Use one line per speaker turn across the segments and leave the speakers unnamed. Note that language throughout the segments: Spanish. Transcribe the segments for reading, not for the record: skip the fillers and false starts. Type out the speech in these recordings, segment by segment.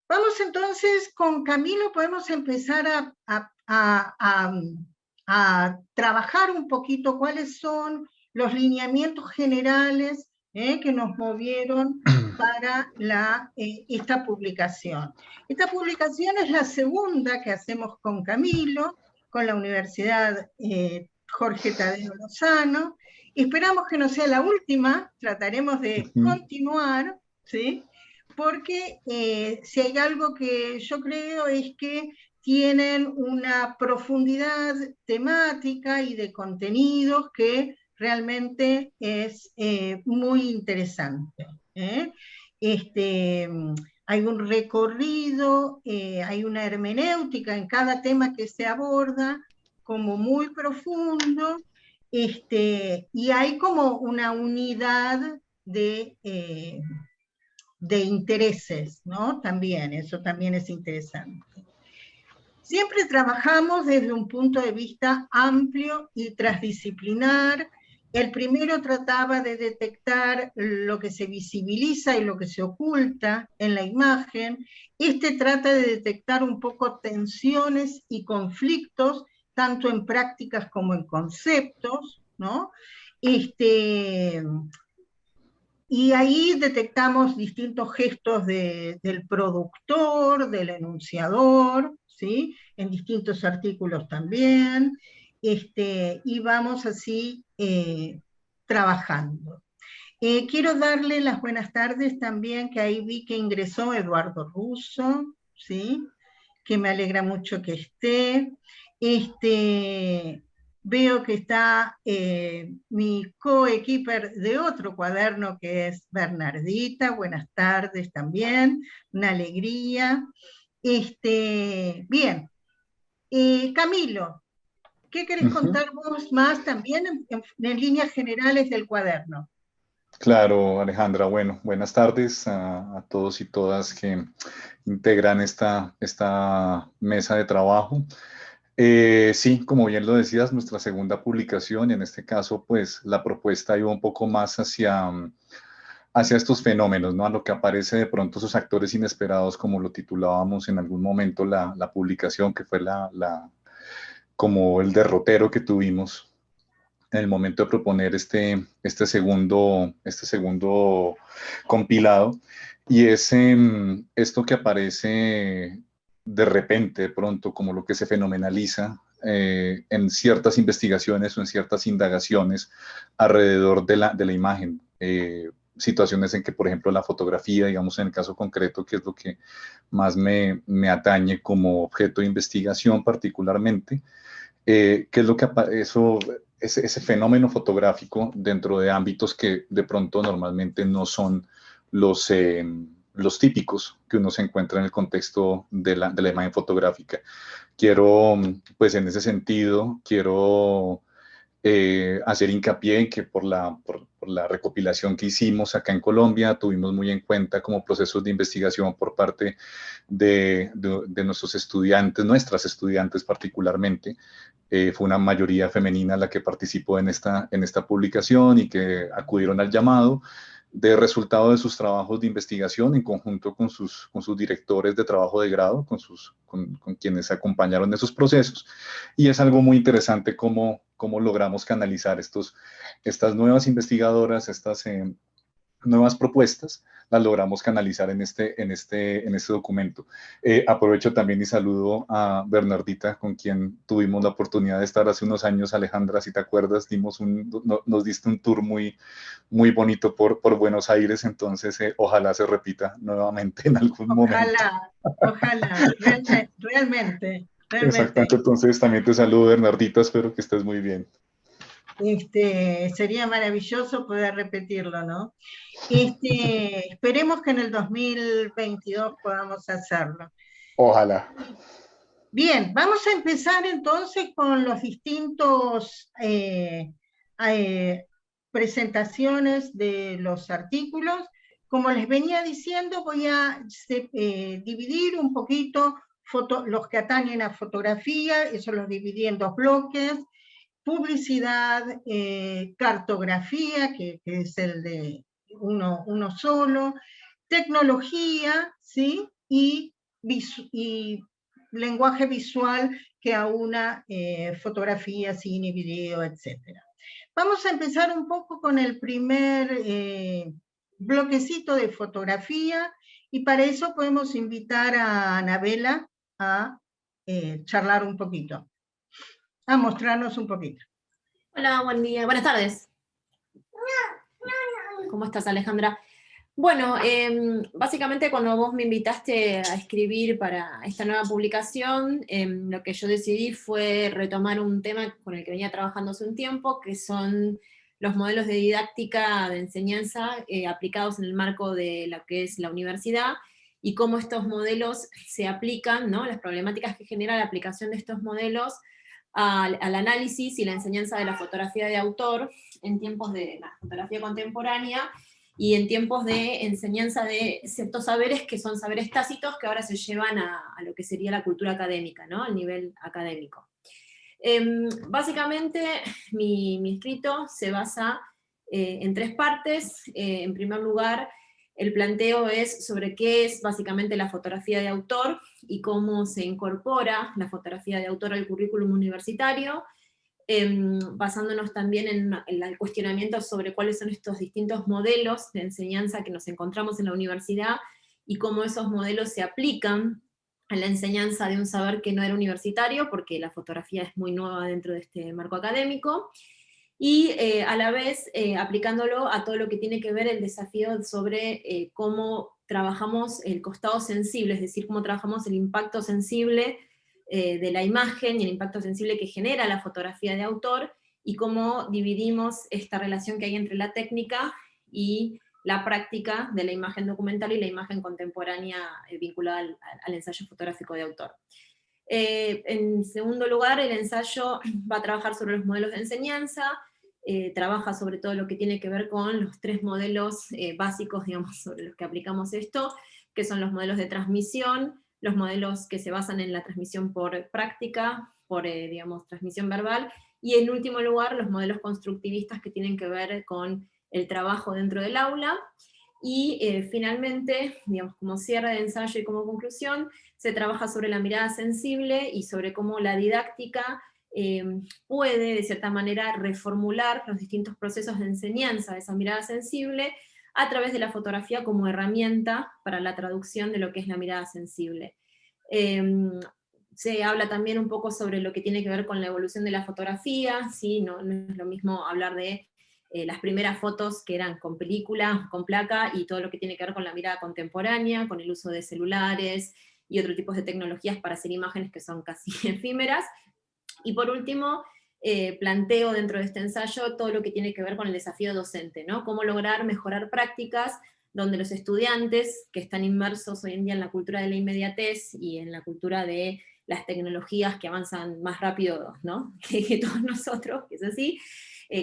Vamos entonces con Camilo, podemos empezar a trabajar un poquito cuáles son los lineamientos generales que nos movieron para esta publicación. Esta publicación es la segunda que hacemos con Camilo, con la Universidad Jorge Tadeo Lozano. Esperamos que no sea la última, trataremos de continuar, ¿sí? Porque si hay algo que yo creo es que tienen una profundidad temática y de contenidos que realmente es muy interesante. Hay un recorrido, hay una hermenéutica en cada tema que se aborda, como muy profundo, y hay como una unidad de intereses, ¿no? También, eso también es interesante. Siempre trabajamos desde un punto de vista amplio y transdisciplinar. El primero trataba de detectar lo que se visibiliza y lo que se oculta en la imagen. Este trata de detectar un poco tensiones y conflictos, tanto en prácticas como en conceptos, ¿no? Y ahí detectamos distintos gestos del productor, del enunciador, ¿sí? En distintos artículos también, y vamos así trabajando. Quiero darle las buenas tardes también, que ahí vi que ingresó Eduardo Russo, ¿sí? Que me alegra mucho que esté. Veo que está mi coequiper de otro cuaderno, que es Bernardita. Buenas tardes también, una alegría. Bien, Camilo, ¿qué querés contar vos más también en líneas generales del cuaderno?
Claro, Alejandra, bueno, buenas tardes a todos y todas que integran esta mesa de trabajo. Sí, como bien lo decías, nuestra segunda publicación, y en este caso, pues la propuesta iba un poco más hacia estos fenómenos, ¿no? A lo que aparece de pronto esos actores inesperados, como lo titulábamos en algún momento la publicación, que fue como el derrotero que tuvimos en el momento de proponer este segundo compilado. Y es esto que aparece de repente, de pronto, como lo que se fenomenaliza en ciertas investigaciones o en ciertas indagaciones alrededor de la imagen. Situaciones en que, por ejemplo, la fotografía, digamos en el caso concreto, que es lo que más me atañe como objeto de investigación particularmente, qué es lo que ese fenómeno fotográfico dentro de ámbitos que de pronto normalmente no son los típicos que uno se encuentra en el contexto de la imagen fotográfica. Quiero, pues en ese sentido, quiero hacer hincapié en que por la recopilación que hicimos acá en Colombia, tuvimos muy en cuenta como procesos de investigación por parte de nuestros estudiantes, nuestras estudiantes particularmente. Fue una mayoría femenina la que participó en esta publicación y que acudieron al llamado de resultado de sus trabajos de investigación en conjunto con sus directores de trabajo de grado, con quienes acompañaron esos procesos. Y es algo muy interesante cómo logramos canalizar estas nuevas investigadoras, estas nuevas propuestas, las logramos canalizar en este documento. Aprovecho también y saludo a Bernardita, con quien tuvimos la oportunidad de estar hace unos años. Alejandra, si te acuerdas, nos diste un tour muy, muy bonito por Buenos Aires, entonces ojalá se repita nuevamente en algún momento.
Ojalá, ojalá, realmente,
Exactamente,
realmente.
entonces también te saludo, Bernardita, espero que estés muy bien.
Sería maravilloso poder repetirlo, ¿no? Esperemos que en el 2022 podamos hacerlo.
Ojalá.
Bien, vamos a empezar entonces con los distintos presentaciones de los artículos. Como les venía diciendo, voy a dividir un poquito los que atañen a fotografía, eso los dividí en dos bloques: publicidad, cartografía, que es el de uno solo, tecnología, ¿sí? Y y lenguaje visual que a una fotografía, cine, video, etc. Vamos a empezar un poco con el primer bloquecito de fotografía, y para eso podemos invitar a Anabela a charlar un poquito, a mostrarnos un poquito.
Hola, buen día, buenas tardes. ¿Cómo estás, Alejandra? Bueno, básicamente cuando vos me invitaste a escribir para esta nueva publicación, lo que yo decidí fue retomar un tema con el que venía trabajando hace un tiempo, que son los modelos de didáctica de enseñanza aplicados en el marco de lo que es la universidad, y cómo estos modelos se aplican, ¿no? Las problemáticas que genera la aplicación de estos modelos al análisis y la enseñanza de la fotografía de autor en tiempos de la fotografía contemporánea, y en tiempos de enseñanza de ciertos saberes que son saberes tácitos que ahora se llevan a lo que sería la cultura académica, ¿no? Al nivel académico. Básicamente, mi escrito se basa en tres partes. En primer lugar, el planteo es sobre qué es básicamente la fotografía de autor y cómo se incorpora la fotografía de autor al currículum universitario, basándonos también en el cuestionamiento sobre cuáles son estos distintos modelos de enseñanza que nos encontramos en la universidad, y cómo esos modelos se aplican a la enseñanza de un saber que no era universitario, porque la fotografía es muy nueva dentro de este marco académico, y a la vez aplicándolo a todo lo que tiene que ver el desafío sobre cómo trabajamos el costado sensible, es decir, cómo trabajamos el impacto sensible de la imagen y el impacto sensible que genera la fotografía de autor, y cómo dividimos esta relación que hay entre la técnica y la práctica de la imagen documental y la imagen contemporánea vinculada al ensayo fotográfico de autor. En segundo lugar, el ensayo va a trabajar sobre los modelos de enseñanza, trabaja sobre todo lo que tiene que ver con los tres modelos básicos, digamos, sobre los que aplicamos esto, que son los modelos de transmisión, los modelos que se basan en la transmisión por práctica, por, digamos, transmisión verbal, y en último lugar, los modelos constructivistas que tienen que ver con el trabajo dentro del aula. Y finalmente, digamos, como cierre de ensayo y como conclusión, se trabaja sobre la mirada sensible y sobre cómo la didáctica puede, de cierta manera, reformular los distintos procesos de enseñanza de esa mirada sensible a través de la fotografía como herramienta para la traducción de lo que es la mirada sensible. Se habla también un poco sobre lo que tiene que ver con la evolución de la fotografía, ¿sí? No es lo mismo hablar de las primeras fotos que eran con película, con placa, y todo lo que tiene que ver con la mirada contemporánea, con el uso de celulares y otros tipos de tecnologías para hacer imágenes que son casi efímeras. Y por último, planteo dentro de este ensayo todo lo que tiene que ver con el desafío docente, ¿no? Cómo lograr mejorar prácticas donde los estudiantes que están inmersos hoy en día en la cultura de la inmediatez y en la cultura de las tecnologías que avanzan más rápido, ¿no? que todos nosotros, que es así,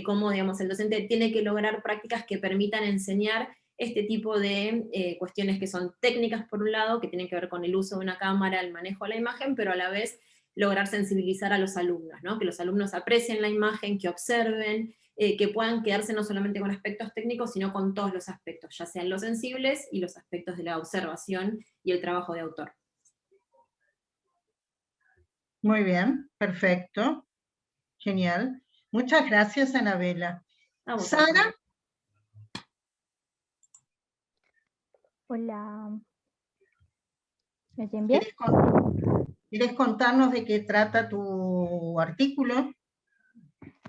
cómo, digamos, el docente tiene que lograr prácticas que permitan enseñar este tipo de cuestiones que son técnicas por un lado, que tienen que ver con el uso de una cámara, el manejo de la imagen, pero a la vez lograr sensibilizar a los alumnos, ¿no? Que los alumnos aprecien la imagen, que observen, que puedan quedarse no solamente con aspectos técnicos, sino con todos los aspectos, ya sean los sensibles y los aspectos de la observación y el trabajo de autor.
Muy bien, perfecto, genial. Muchas gracias, Anabela. Sara.
Hola. ¿Me oyen bien?
¿Quieres contarnos de qué trata tu artículo?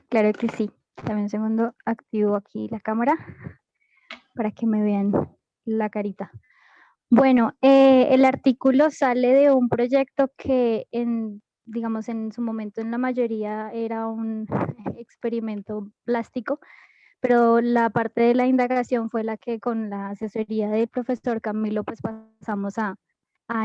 Claro que sí. Dame un segundo, activo aquí la cámara para que me vean la carita. Bueno, el artículo sale de un proyecto que digamos, en su momento en la mayoría era un experimento plástico, pero la parte de la indagación fue la que con la asesoría del profesor Camilo pues pasamos a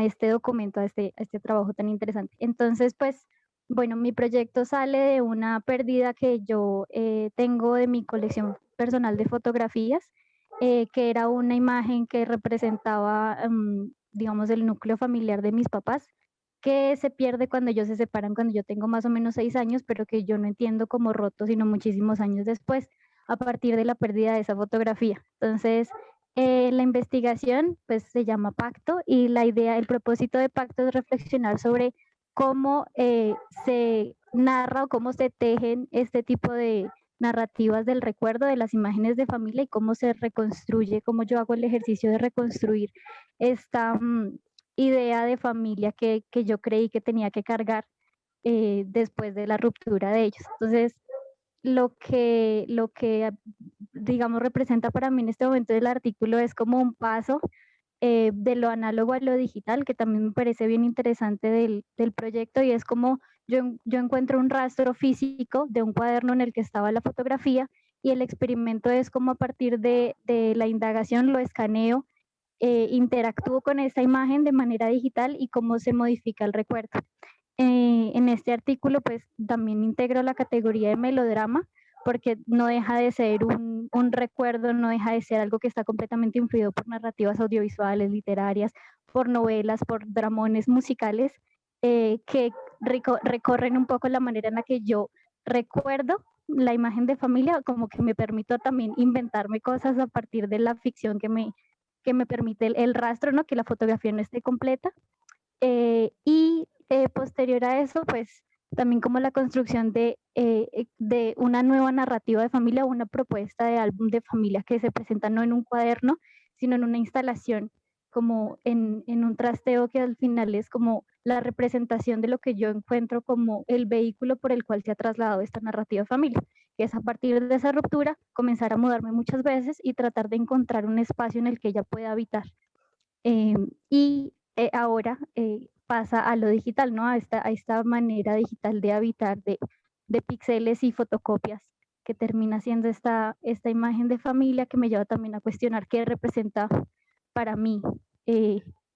este documento, a este trabajo tan interesante. Entonces, pues, bueno, mi proyecto sale de una pérdida que yo tengo de mi colección personal de fotografías, que era una imagen que representaba, digamos, el núcleo familiar de mis papás, que se pierde cuando ellos se separan, cuando yo tengo más o menos 6 años, pero que yo no entiendo como roto, sino muchísimos años después, a partir de la pérdida de esa fotografía. Entonces, La investigación pues se llama Pacto, y la idea, el propósito de Pacto es reflexionar sobre cómo se narra o cómo se tejen este tipo de narrativas del recuerdo, de las imágenes de familia, y cómo se reconstruye, cómo yo hago el ejercicio de reconstruir esta idea de familia que yo creí que tenía que cargar después de la ruptura de ellos. Entonces, lo que digamos representa para mí en este momento el artículo es como un paso de lo análogo a lo digital, que también me parece bien interesante del proyecto, y es como yo encuentro un rastro físico de un cuaderno en el que estaba la fotografía, y el experimento es como a partir de la indagación lo escaneo, interactúo con esta imagen de manera digital y cómo se modifica el recuerdo. En este artículo pues también integro la categoría de melodrama, porque no deja de ser un recuerdo, no deja de ser algo que está completamente influido por narrativas audiovisuales, literarias, por novelas, por dramones musicales, que recorren un poco la manera en la que yo recuerdo la imagen de familia, como que me permito también inventarme cosas a partir de la ficción que me permite el rastro, ¿no? Que la fotografía no esté completa. Y posterior a eso, pues también como la construcción de una nueva narrativa de familia, una propuesta de álbum de familia que se presenta no en un cuaderno, sino en una instalación, como en un trasteo que al final es como la representación de lo que yo encuentro como el vehículo por el cual se ha trasladado esta narrativa de familia, que es a partir de esa ruptura comenzar a mudarme muchas veces y tratar de encontrar un espacio en el que ella pueda habitar. Y ahora pasa a lo digital, ¿no? A esta manera digital de habitar, de píxeles y fotocopias, que termina siendo esta imagen de familia, que me lleva también a cuestionar qué representa para mí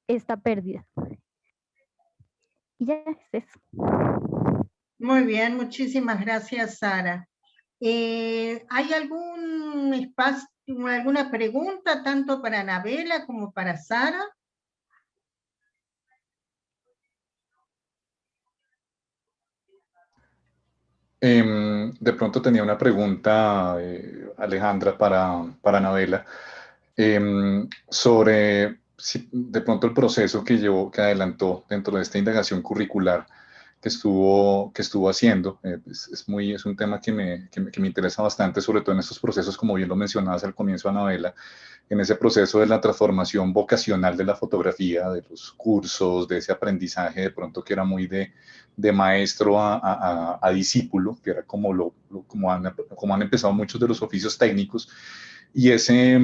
esta pérdida. Y ya es eso.
Muy bien, muchísimas gracias, Sara. ¿Hay algún espacio, alguna pregunta tanto para Anabela como para Sara?
De pronto tenía una pregunta, Alejandra, para Anabela, sobre si de pronto el proceso que adelantó dentro de esta indagación curricular que estuvo haciendo. Es un tema que me interesa bastante, sobre todo en estos procesos, como bien lo mencionabas al comienzo, Anabela, en ese proceso de la transformación vocacional de la fotografía, de los cursos, de ese aprendizaje de pronto que era muy de maestro a discípulo, que era como han empezado muchos de los oficios técnicos, y ese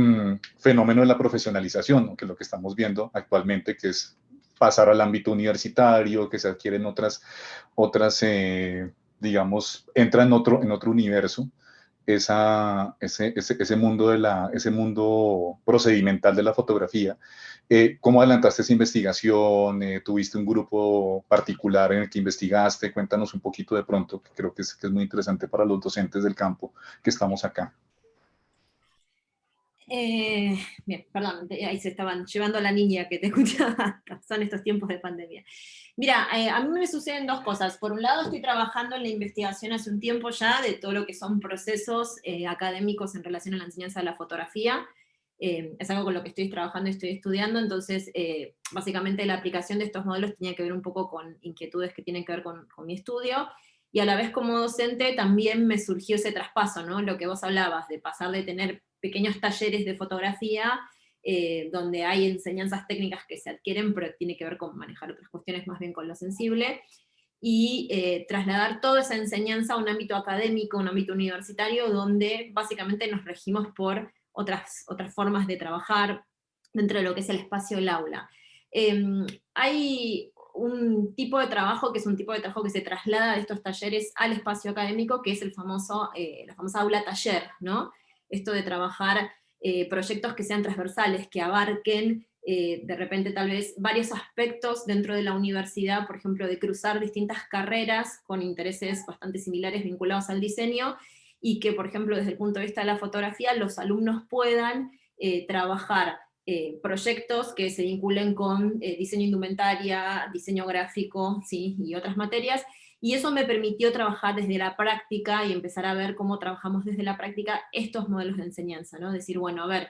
fenómeno de la profesionalización, ¿no? Que es lo que estamos viendo actualmente, que es pasar al ámbito universitario, que se adquieren otras digamos, entra en otro universo, ese mundo procedimental de la fotografía. ¿Cómo adelantaste esa investigación? ¿Tuviste un grupo particular en el que investigaste? Cuéntanos un poquito de pronto, que creo que es muy interesante para los docentes del campo que estamos acá.
Bien, perdón, ahí se estaban llevando a la niña que te escuchaba, son estos tiempos de pandemia. Mira, a mí me suceden dos cosas. Por un lado, estoy trabajando en la investigación hace un tiempo ya de todo lo que son procesos académicos en relación a la enseñanza de la fotografía. Es algo con lo que estoy trabajando y estoy estudiando, entonces básicamente la aplicación de estos modelos tenía que ver un poco con inquietudes que tienen que ver con mi estudio, y a la vez como docente también me surgió ese traspaso, ¿no? Lo que vos hablabas, de pasar de tener pequeños talleres de fotografía, donde hay enseñanzas técnicas que se adquieren, pero tiene que ver con manejar otras cuestiones más bien con lo sensible, y trasladar toda esa enseñanza a un ámbito académico, un ámbito universitario, donde básicamente nos regimos por otras formas de trabajar dentro de lo que es el espacio del aula. Hay un tipo de trabajo que es un tipo de trabajo que se traslada de estos talleres al espacio académico, que es la famosa aula taller, ¿no? Esto de trabajar proyectos que sean transversales, que abarquen de repente tal vez varios aspectos dentro de la universidad, por ejemplo, de cruzar distintas carreras con intereses bastante similares vinculados al diseño, y que, por ejemplo, desde el punto de vista de la fotografía, los alumnos puedan trabajar proyectos que se vinculen con diseño indumentaria, diseño gráfico, ¿sí? Y otras materias, y eso me permitió trabajar desde la práctica y empezar a ver cómo trabajamos desde la práctica estos modelos de enseñanza, ¿no? Decir, bueno, a ver,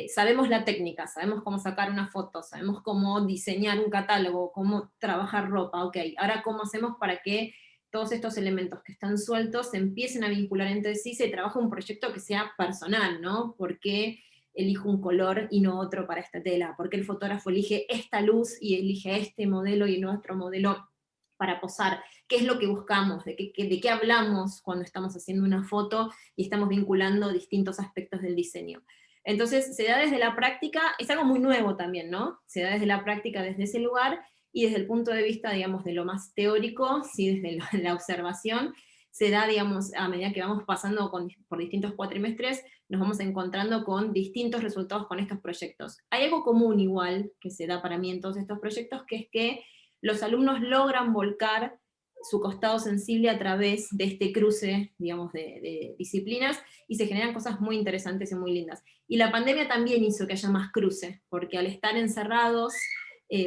sabemos la técnica, sabemos cómo sacar una foto, sabemos cómo diseñar un catálogo, cómo trabajar ropa, ok, ahora cómo hacemos para que todos estos elementos que están sueltos se empiecen a vincular entre sí, se trabaja un proyecto que sea personal, ¿no? ¿Por qué elijo un color y no otro para esta tela? ¿Por qué el fotógrafo elige esta luz y elige este modelo y no otro modelo para posar? ¿Qué es lo que buscamos? ¿De qué hablamos cuando estamos haciendo una foto y estamos vinculando distintos aspectos del diseño? Entonces, se da desde la práctica, es algo muy nuevo también, ¿no? Se da desde la práctica, desde ese lugar, y desde el punto de vista, digamos, de lo más teórico, ¿sí? Desde la observación, se da, digamos, a medida que vamos pasando por distintos cuatrimestres, nos vamos encontrando con distintos resultados con estos proyectos. Hay algo común igual que se da para mí en todos estos proyectos, que es que los alumnos logran volcar su costado sensible a través de este cruce, digamos, de disciplinas, y se generan cosas muy interesantes y muy lindas. Y la pandemia también hizo que haya más cruce, porque al estar encerrados,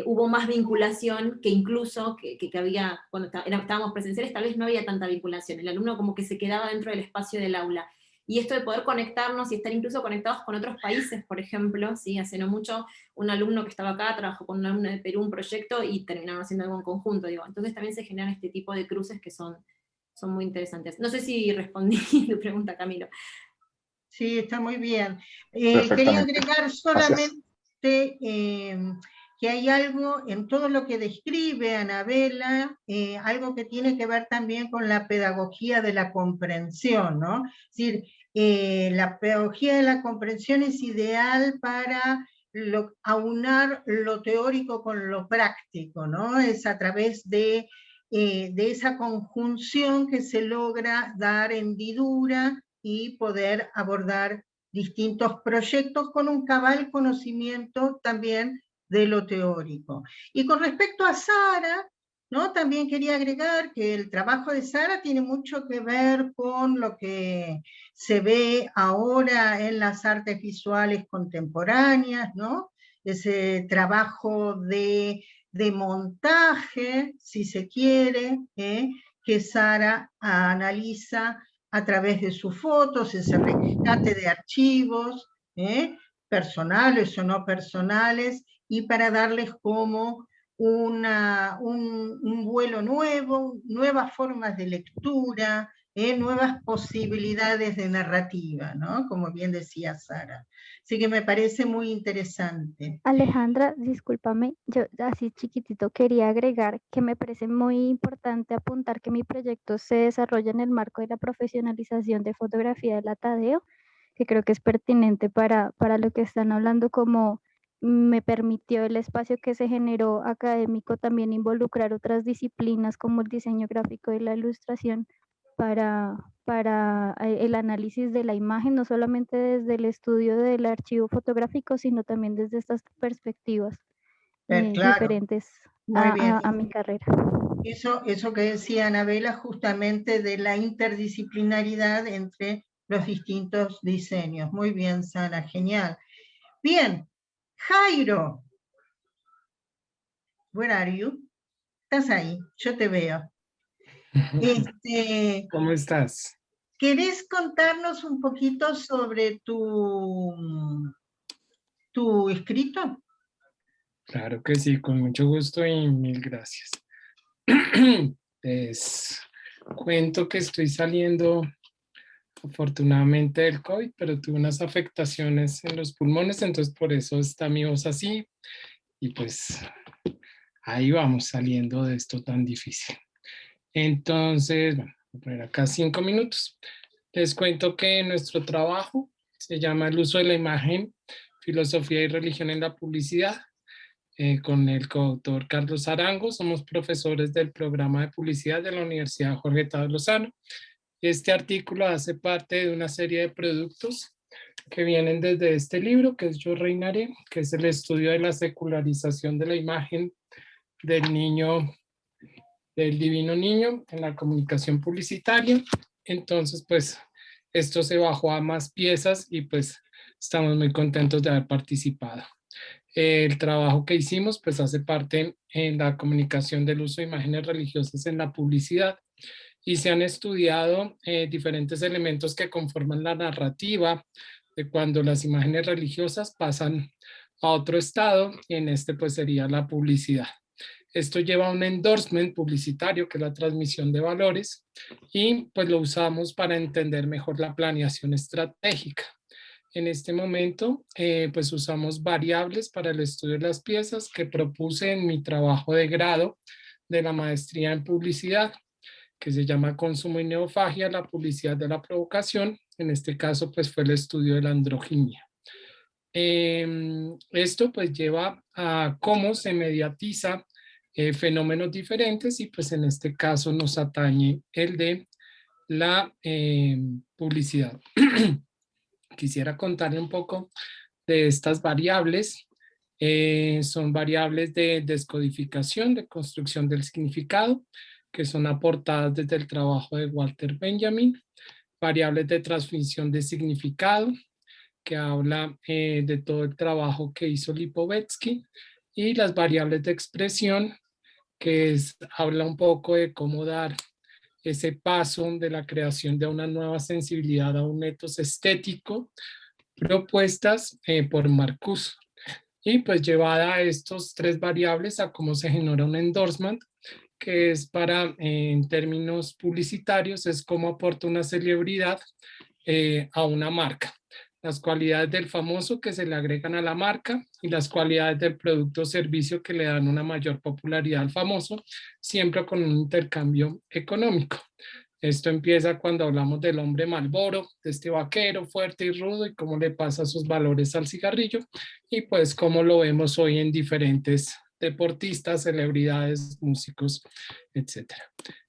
hubo más vinculación que incluso que había, cuando estábamos presenciales, tal vez no había tanta vinculación, el alumno como que se quedaba dentro del espacio del aula. Y esto de poder conectarnos y estar incluso conectados con otros países, por ejemplo, ¿sí? Hace no mucho, un alumno que estaba acá trabajó con un alumno de Perú un proyecto y terminaron haciendo algo en conjunto, digo. Entonces también se generan este tipo de cruces que son muy interesantes. No sé si respondí tu pregunta, Camilo.
Sí, está muy bien.
Perfectamente.
Quería agregar solamente
Gracias.
que hay algo en todo lo que describe Anabela, algo que tiene que ver también con la pedagogía de la comprensión, ¿no? Es decir, la pedagogía de la comprensión es ideal para aunar lo teórico con lo práctico, ¿no? Es a través de esa conjunción que se logra dar hendidura y poder abordar distintos proyectos con un cabal conocimiento también de lo teórico. Y con respecto a Sara, ¿no? También quería agregar que el trabajo de Sara tiene mucho que ver con lo que se ve ahora en las artes visuales contemporáneas, ¿no? Ese trabajo de montaje, si se quiere, que Sara analiza a través de sus fotos, ese rescate de archivos, personales o no personales, y para darles como un vuelo nuevo, nuevas formas de lectura, nuevas posibilidades de narrativa, ¿no? Como bien decía Sara. Así que me parece muy interesante.
Alejandra, discúlpame, yo así chiquitito quería agregar que me parece muy importante apuntar que mi proyecto se desarrolla en el marco de la profesionalización de fotografía de la Tadeo, que creo que es pertinente para lo que están hablando, como me permitió el espacio que se generó académico también involucrar otras disciplinas como el diseño gráfico y la ilustración para el análisis de la imagen, no solamente desde el estudio del archivo fotográfico, sino también desde estas perspectivas
Claro,
diferentes
muy bien.
a mi carrera.
Eso que decía Anabela, justamente de la interdisciplinaridad entre los distintos diseños. Muy bien, Sana, genial. Bien, Jairo, where are you? Estás ahí, yo te veo.
¿Cómo estás?
¿Querés contarnos un poquito sobre tu escrito?
Claro que sí, con mucho gusto y mil gracias. Les cuento que estoy saliendo afortunadamente del COVID, pero tuve unas afectaciones en los pulmones, entonces por eso está mi voz así. Y pues ahí vamos saliendo de esto tan difícil. Entonces, bueno, voy a poner acá 5 minutos. Les cuento que nuestro trabajo se llama El uso de la imagen, filosofía y religión en la publicidad. Con el coautor Carlos Arango, somos profesores del programa de publicidad de la Universidad Jorge Tadeo Lozano. Este artículo hace parte de una serie de productos que vienen desde este libro, que es Yo Reinaré, que es el estudio de la secularización de la imagen del niño, del divino niño en la comunicación publicitaria. Entonces, pues, esto se bajó a más piezas y pues estamos muy contentos de haber participado. El trabajo que hicimos pues hace parte en la comunicación del uso de imágenes religiosas en la publicidad y se han estudiado diferentes elementos que conforman la narrativa de cuando las imágenes religiosas pasan a otro estado, y en este pues sería la publicidad. Esto lleva a un endorsement publicitario, que es la transmisión de valores, y pues lo usamos para entender mejor la planeación estratégica. En este momento, pues usamos variables para el estudio de las piezas que propuse en mi trabajo de grado de la maestría en publicidad, que se llama Consumo y Neofagia, la publicidad de la provocación. En este caso, pues fue el estudio de la androginia. Esto pues lleva a cómo se mediatiza fenómenos diferentes, y pues en este caso nos atañe el de la publicidad. Quisiera contarle un poco de estas variables. Son variables de descodificación, de construcción del significado, que son aportadas desde el trabajo de Walter Benjamin. Variables de transmisión de significado, que habla de todo el trabajo que hizo Lipovetsky. Y las variables de expresión, que habla un poco de cómo dar ese paso de la creación de una nueva sensibilidad a un etos estético, propuestas por Marcuse. Y pues llevada a estos tres variables a cómo se genera un endorsement, que es para, en términos publicitarios, es cómo aporta una celebridad a una marca. Las cualidades del famoso que se le agregan a la marca, y las cualidades del producto o servicio que le dan una mayor popularidad al famoso, siempre con un intercambio económico. Esto empieza cuando hablamos del hombre Marlboro, de este vaquero fuerte y rudo, y cómo le pasa sus valores al cigarrillo, y pues cómo lo vemos hoy en diferentes deportistas, celebridades, músicos, etc.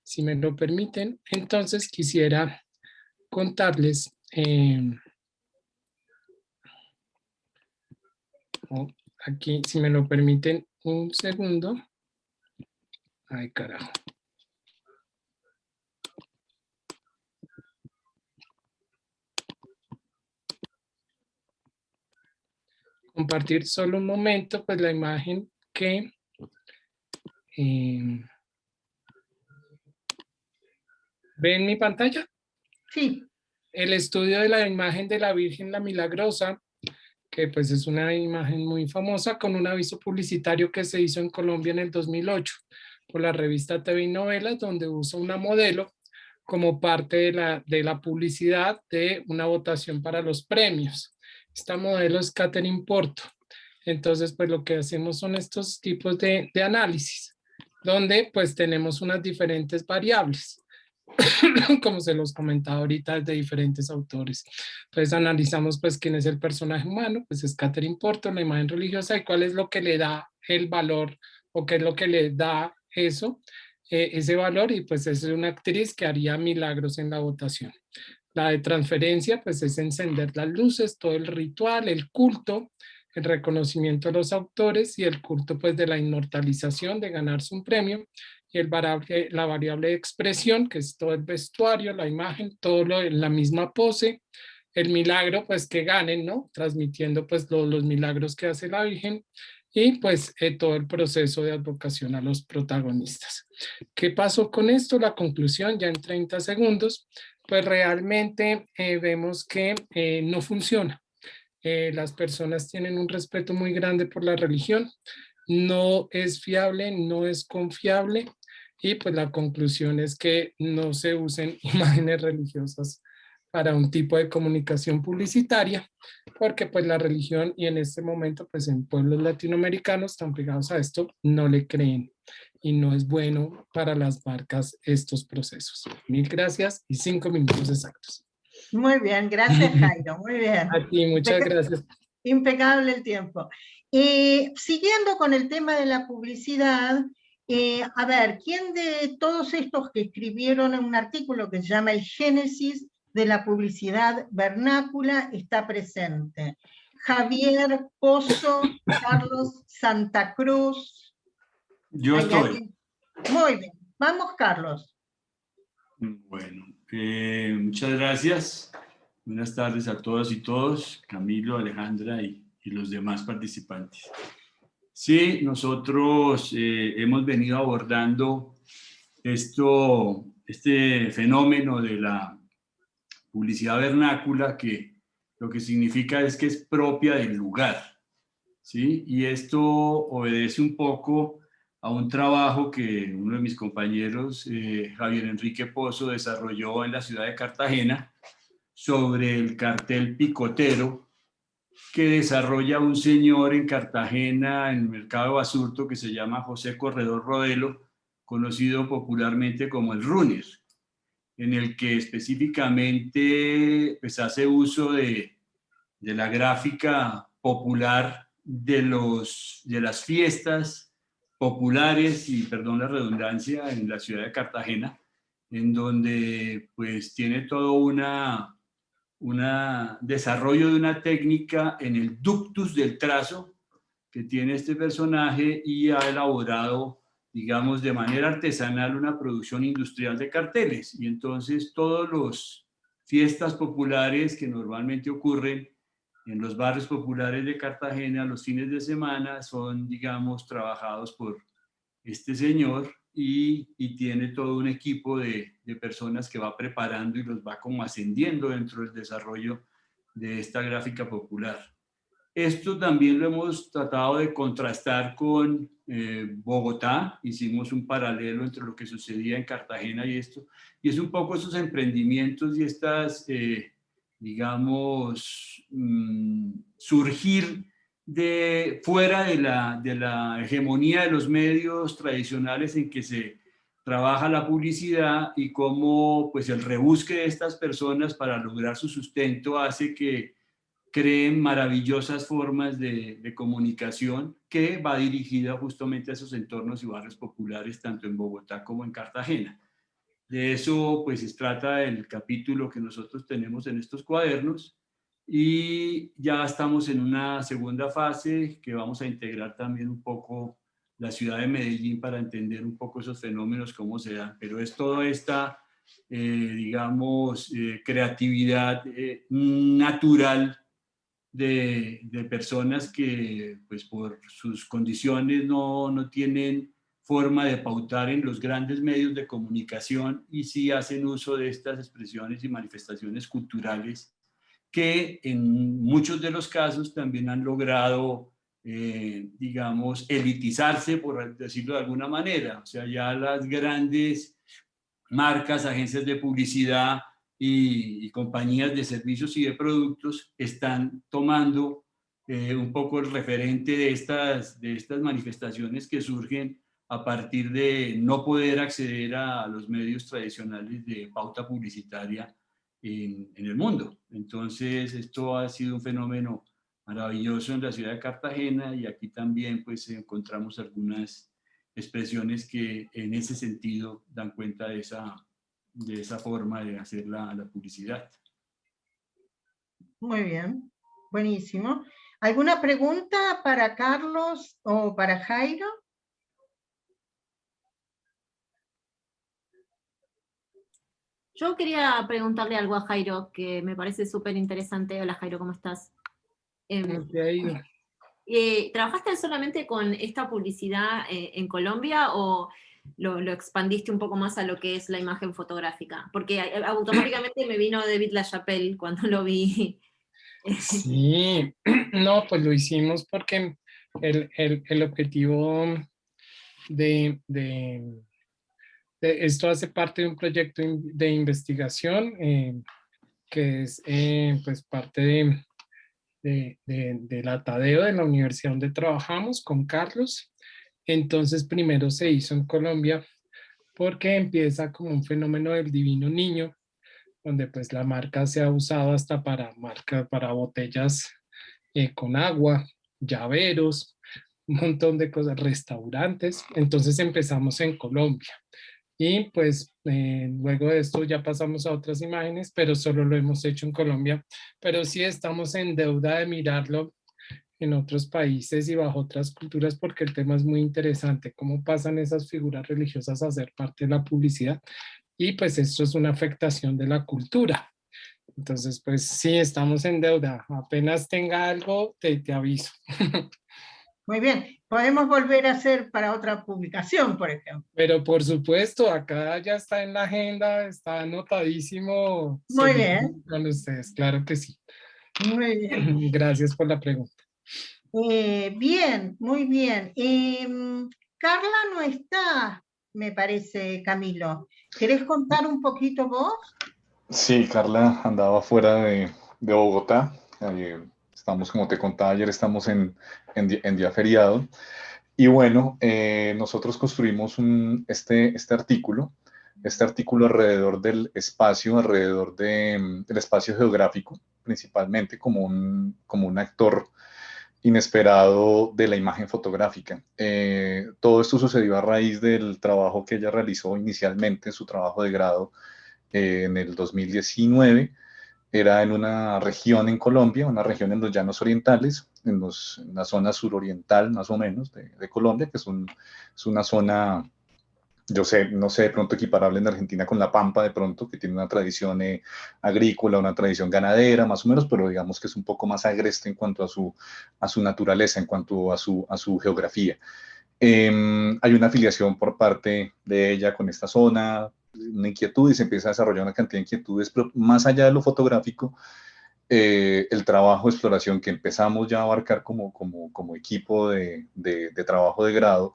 Si me lo permiten, entonces quisiera contarles aquí, si me lo permiten, un segundo. Ay, carajo. Compartir solo un momento, pues la imagen que ¿ven mi pantalla?
Sí.
El estudio de la imagen de la Virgen la Milagrosa, que pues es una imagen muy famosa, con un aviso publicitario que se hizo en Colombia en el 2008 por la revista TV y Novelas, donde usa una modelo como parte de la publicidad de una votación para los premios. Esta modelo es Catherine Porto. Entonces, pues lo que hacemos son estos tipos de análisis, donde pues tenemos unas diferentes variables, como se los comentaba ahorita, de diferentes autores. Entonces analizamos pues quién es el personaje humano, pues es Catherine Porto, la imagen religiosa, y cuál es lo que le da el valor, o qué es lo que le da eso, ese valor, y pues es una actriz que haría milagros en la votación. La de transferencia pues es encender las luces, todo el ritual, el culto, el reconocimiento de los autores, y el culto pues de la inmortalización, de ganarse un premio. Y la variable de expresión, que es todo el vestuario, la imagen, todo en la misma pose. El milagro, pues que ganen, ¿no? Transmitiendo pues los milagros que hace la Virgen, y pues todo el proceso de advocación a los protagonistas. ¿Qué pasó con esto? La conclusión, ya en 30 segundos, pues realmente vemos que no funciona. Las personas tienen un respeto muy grande por la religión, no es fiable, no es confiable, y pues la conclusión es que no se usen imágenes religiosas para un tipo de comunicación publicitaria, porque pues la religión, y en este momento pues en pueblos latinoamericanos tan pegados a esto, no le creen, y no es bueno para las marcas estos procesos. Mil gracias, y 5 minutos exactos.
Muy bien, gracias Jairo, muy bien.
A ti, muchas gracias.
Impecable el tiempo. Siguiendo con el tema de la publicidad, a ver, ¿quién de todos estos que escribieron en un artículo que se llama El Génesis de la publicidad vernácula está presente? Javier Pozo, Carlos Santa Cruz.
Yo estoy.
Muy bien, vamos Carlos.
Bueno, muchas gracias. Buenas tardes a todas y todos, Camilo, Alejandra y los demás participantes. Sí, nosotros hemos venido abordando este fenómeno de la publicidad vernácula, que lo que significa es que es propia del lugar, ¿sí? Y esto obedece un poco a un trabajo que uno de mis compañeros, Javier Enrique Pozo, desarrolló en la ciudad de Cartagena sobre el cartel picotero que desarrolla un señor en Cartagena, en el mercado de Basurto, que se llama José Corredor Rodelo, conocido popularmente como el Runner, en el que específicamente pues, hace uso de la gráfica popular de las fiestas populares, y perdón la redundancia, en la ciudad de Cartagena, en donde pues tiene todo desarrollo de una técnica en el ductus del trazo que tiene este personaje, y ha elaborado, digamos, de manera artesanal una producción industrial de carteles. Y entonces todos los fiestas populares que normalmente ocurren en los barrios populares de Cartagena los fines de semana son, digamos, trabajados por este señor, y tiene todo un equipo de personas que va preparando y los va como ascendiendo dentro del desarrollo de esta gráfica popular. Esto también lo hemos tratado de contrastar con Bogotá. Hicimos un paralelo entre lo que sucedía en Cartagena y esto, y es un poco esos emprendimientos y estas, digamos, surgir de fuera de la hegemonía de los medios tradicionales en que se trabaja la publicidad, y cómo pues el rebusque de estas personas para lograr su sustento hace que creen maravillosas formas de comunicación que va dirigida justamente a esos entornos y barrios populares, tanto en Bogotá como en Cartagena. De eso pues se trata el capítulo que nosotros tenemos en estos cuadernos, y ya estamos en una segunda fase que vamos a integrar también un poco la ciudad de Medellín para entender un poco esos fenómenos, cómo se dan. Pero es toda esta, digamos, creatividad natural de personas que pues por sus condiciones no tienen forma de pautar en los grandes medios de comunicación, y sí hacen uso de estas expresiones y manifestaciones culturales que en muchos de los casos también han logrado, digamos, elitizarse, por decirlo de alguna manera. O sea, ya las grandes marcas, agencias de publicidad y compañías de servicios y de productos están tomando un poco el referente de estas manifestaciones que surgen a partir de no poder acceder a los medios tradicionales de pauta publicitaria en el mundo. Entonces, esto ha sido un fenómeno maravilloso en la ciudad de Cartagena, y aquí también pues encontramos algunas expresiones que en ese sentido dan cuenta de esa forma de hacer la publicidad.
Muy bien, buenísimo. ¿Alguna pregunta para Carlos o para Jairo?
Yo quería preguntarle algo a Jairo, que me parece súper interesante. Hola Jairo, ¿cómo estás?
¿Cómo te ha ido?
¿Trabajaste solamente con esta publicidad en Colombia, o lo expandiste un poco más a lo que es la imagen fotográfica? Porque automáticamente me vino David LaChapelle cuando lo vi.
Sí, no, pues lo hicimos porque el objetivo de esto hace parte de un proyecto de investigación que es pues parte de la Tadeo, de la universidad donde trabajamos con Carlos. Entonces primero se hizo en Colombia porque empieza como un fenómeno del divino niño, donde pues la marca se ha usado hasta para botellas con agua, llaveros, un montón de cosas, restaurantes. Entonces empezamos en Colombia. Y pues luego de esto ya pasamos a otras imágenes, pero solo lo hemos hecho en Colombia. Pero sí estamos en deuda de mirarlo en otros países y bajo otras culturas, porque el tema es muy interesante, cómo pasan esas figuras religiosas a ser parte de la publicidad, y pues esto es una afectación de la cultura. Entonces, pues sí, estamos en deuda. Apenas tenga algo, te aviso.
Muy bien, podemos volver a hacer para otra publicación, por ejemplo.
Pero por supuesto, acá ya está en la agenda, está anotadísimo.
Muy bien.
Con ustedes, claro que sí.
Muy bien.
Gracias por la pregunta.
Bien, muy bien. Carla no está, me parece, Camilo. ¿Querés contar un poquito vos?
Sí, Carla andaba fuera de Bogotá. Estamos, como te contaba ayer, estamos en día feriado. Y bueno, nosotros construimos este artículo alrededor del espacio, alrededor del espacio geográfico, principalmente como un actor inesperado de la imagen fotográfica. Todo esto sucedió a raíz del trabajo que ella realizó inicialmente, su trabajo de grado en el 2019. Era en una región en Colombia, una región en los Llanos Orientales, en la zona suroriental más o menos de Colombia, que es una zona, no sé, de pronto equiparable en Argentina con La Pampa, de pronto, que tiene una tradición agrícola, una tradición ganadera, más o menos, pero digamos que es un poco más agreste en cuanto a su naturaleza, en cuanto a su geografía. Hay una afiliación por parte de ella con esta zona, una inquietud, y se empieza a desarrollar una cantidad de inquietudes, pero más allá de lo fotográfico, el trabajo de exploración que empezamos ya a abarcar como equipo de trabajo de grado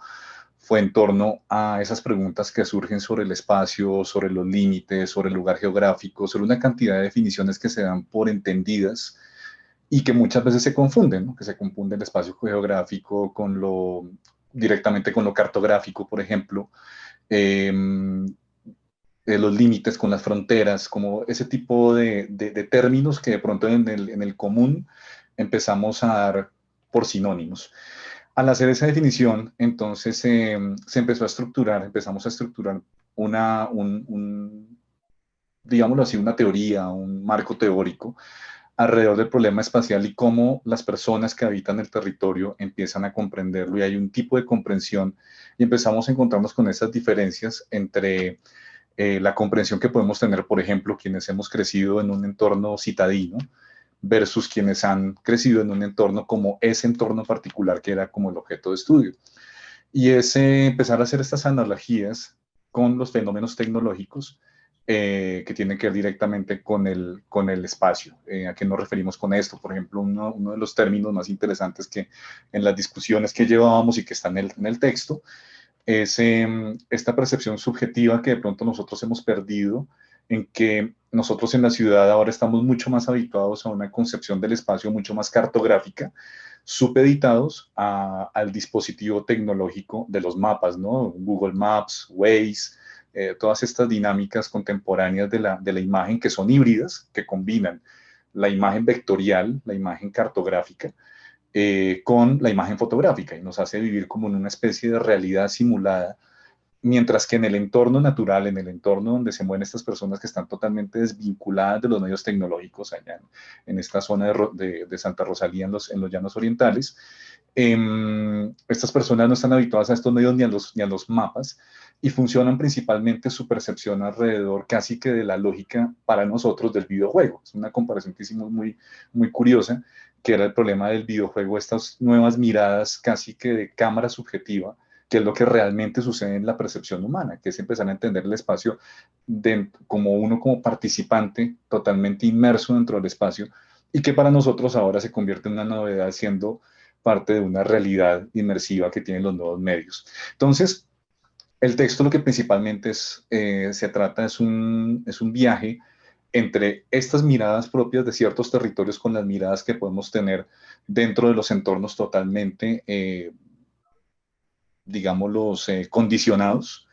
fue en torno a esas preguntas que surgen sobre el espacio, sobre los límites, sobre el lugar geográfico, sobre una cantidad de definiciones que se dan por entendidas y que muchas veces se confunden, ¿no? Que se confunde el espacio geográfico directamente con lo cartográfico, por ejemplo, eh, los límites con las fronteras, como ese tipo de términos que de pronto en el común empezamos a dar por sinónimos. Al hacer esa definición, entonces se empezó a estructurar, empezamos a estructurar digámoslo así, una teoría, un marco teórico alrededor del problema espacial y cómo las personas que habitan el territorio empiezan a comprenderlo, y hay un tipo de comprensión y empezamos a encontrarnos con esas diferencias entre la comprensión que podemos tener, por ejemplo, quienes hemos crecido en un entorno citadino versus quienes han crecido en un entorno como ese entorno particular que era como el objeto de estudio. Y es empezar a hacer estas analogías con los fenómenos tecnológicos que tienen que ver directamente con el espacio. ¿A qué nos referimos con esto? Por ejemplo, uno de los términos más interesantes que en las discusiones que llevábamos y que está en el texto es esta percepción subjetiva que de pronto nosotros hemos perdido, en que nosotros en la ciudad ahora estamos mucho más habituados a una concepción del espacio mucho más cartográfica, supeditados al dispositivo tecnológico de los mapas, ¿no? Google Maps, Waze, todas estas dinámicas contemporáneas de la imagen que son híbridas, que combinan la imagen vectorial, la imagen cartográfica, con la imagen fotográfica, y nos hace vivir como en una especie de realidad simulada, mientras que en el entorno natural, en el entorno donde se mueven estas personas que están totalmente desvinculadas de los medios tecnológicos allá en esta zona de Santa Rosalía, en los Llanos Orientales, estas personas no están habituadas a estos medios ni a los mapas, y funcionan principalmente su percepción alrededor casi que de la lógica para nosotros del videojuego. Es una comparación que hicimos muy, muy curiosa, que era el problema del videojuego, estas nuevas miradas casi que de cámara subjetiva, que es lo que realmente sucede en la percepción humana, que es empezar a entender el espacio como uno como participante totalmente inmerso dentro del espacio, y que para nosotros ahora se convierte en una novedad siendo parte de una realidad inmersiva que tienen los nuevos medios. Entonces, el texto lo que principalmente se trata es un viaje entre estas miradas propias de ciertos territorios con las miradas que podemos tener dentro de los entornos totalmente, digámoslos, condicionados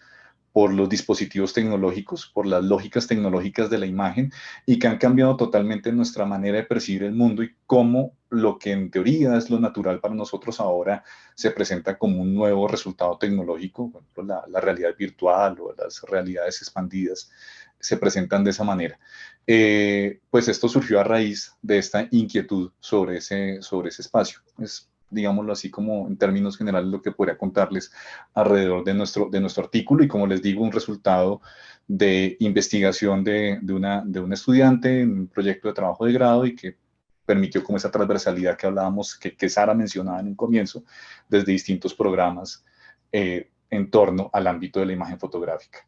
por los dispositivos tecnológicos, por las lógicas tecnológicas de la imagen, y que han cambiado totalmente nuestra manera de percibir el mundo, y cómo lo que en teoría es lo natural para nosotros ahora se presenta como un nuevo resultado tecnológico. Por ejemplo, la realidad virtual o las realidades expandidas se presentan de esa manera. Pues esto surgió a raíz de esta inquietud sobre ese espacio. Es, digámoslo así, como en términos generales, lo que podría contarles alrededor de nuestro artículo, y como les digo, un resultado de investigación de un estudiante en un proyecto de trabajo de grado, y que permitió como esa transversalidad que hablábamos, que Sara mencionaba en un comienzo, desde distintos programas en torno al ámbito de la imagen fotográfica.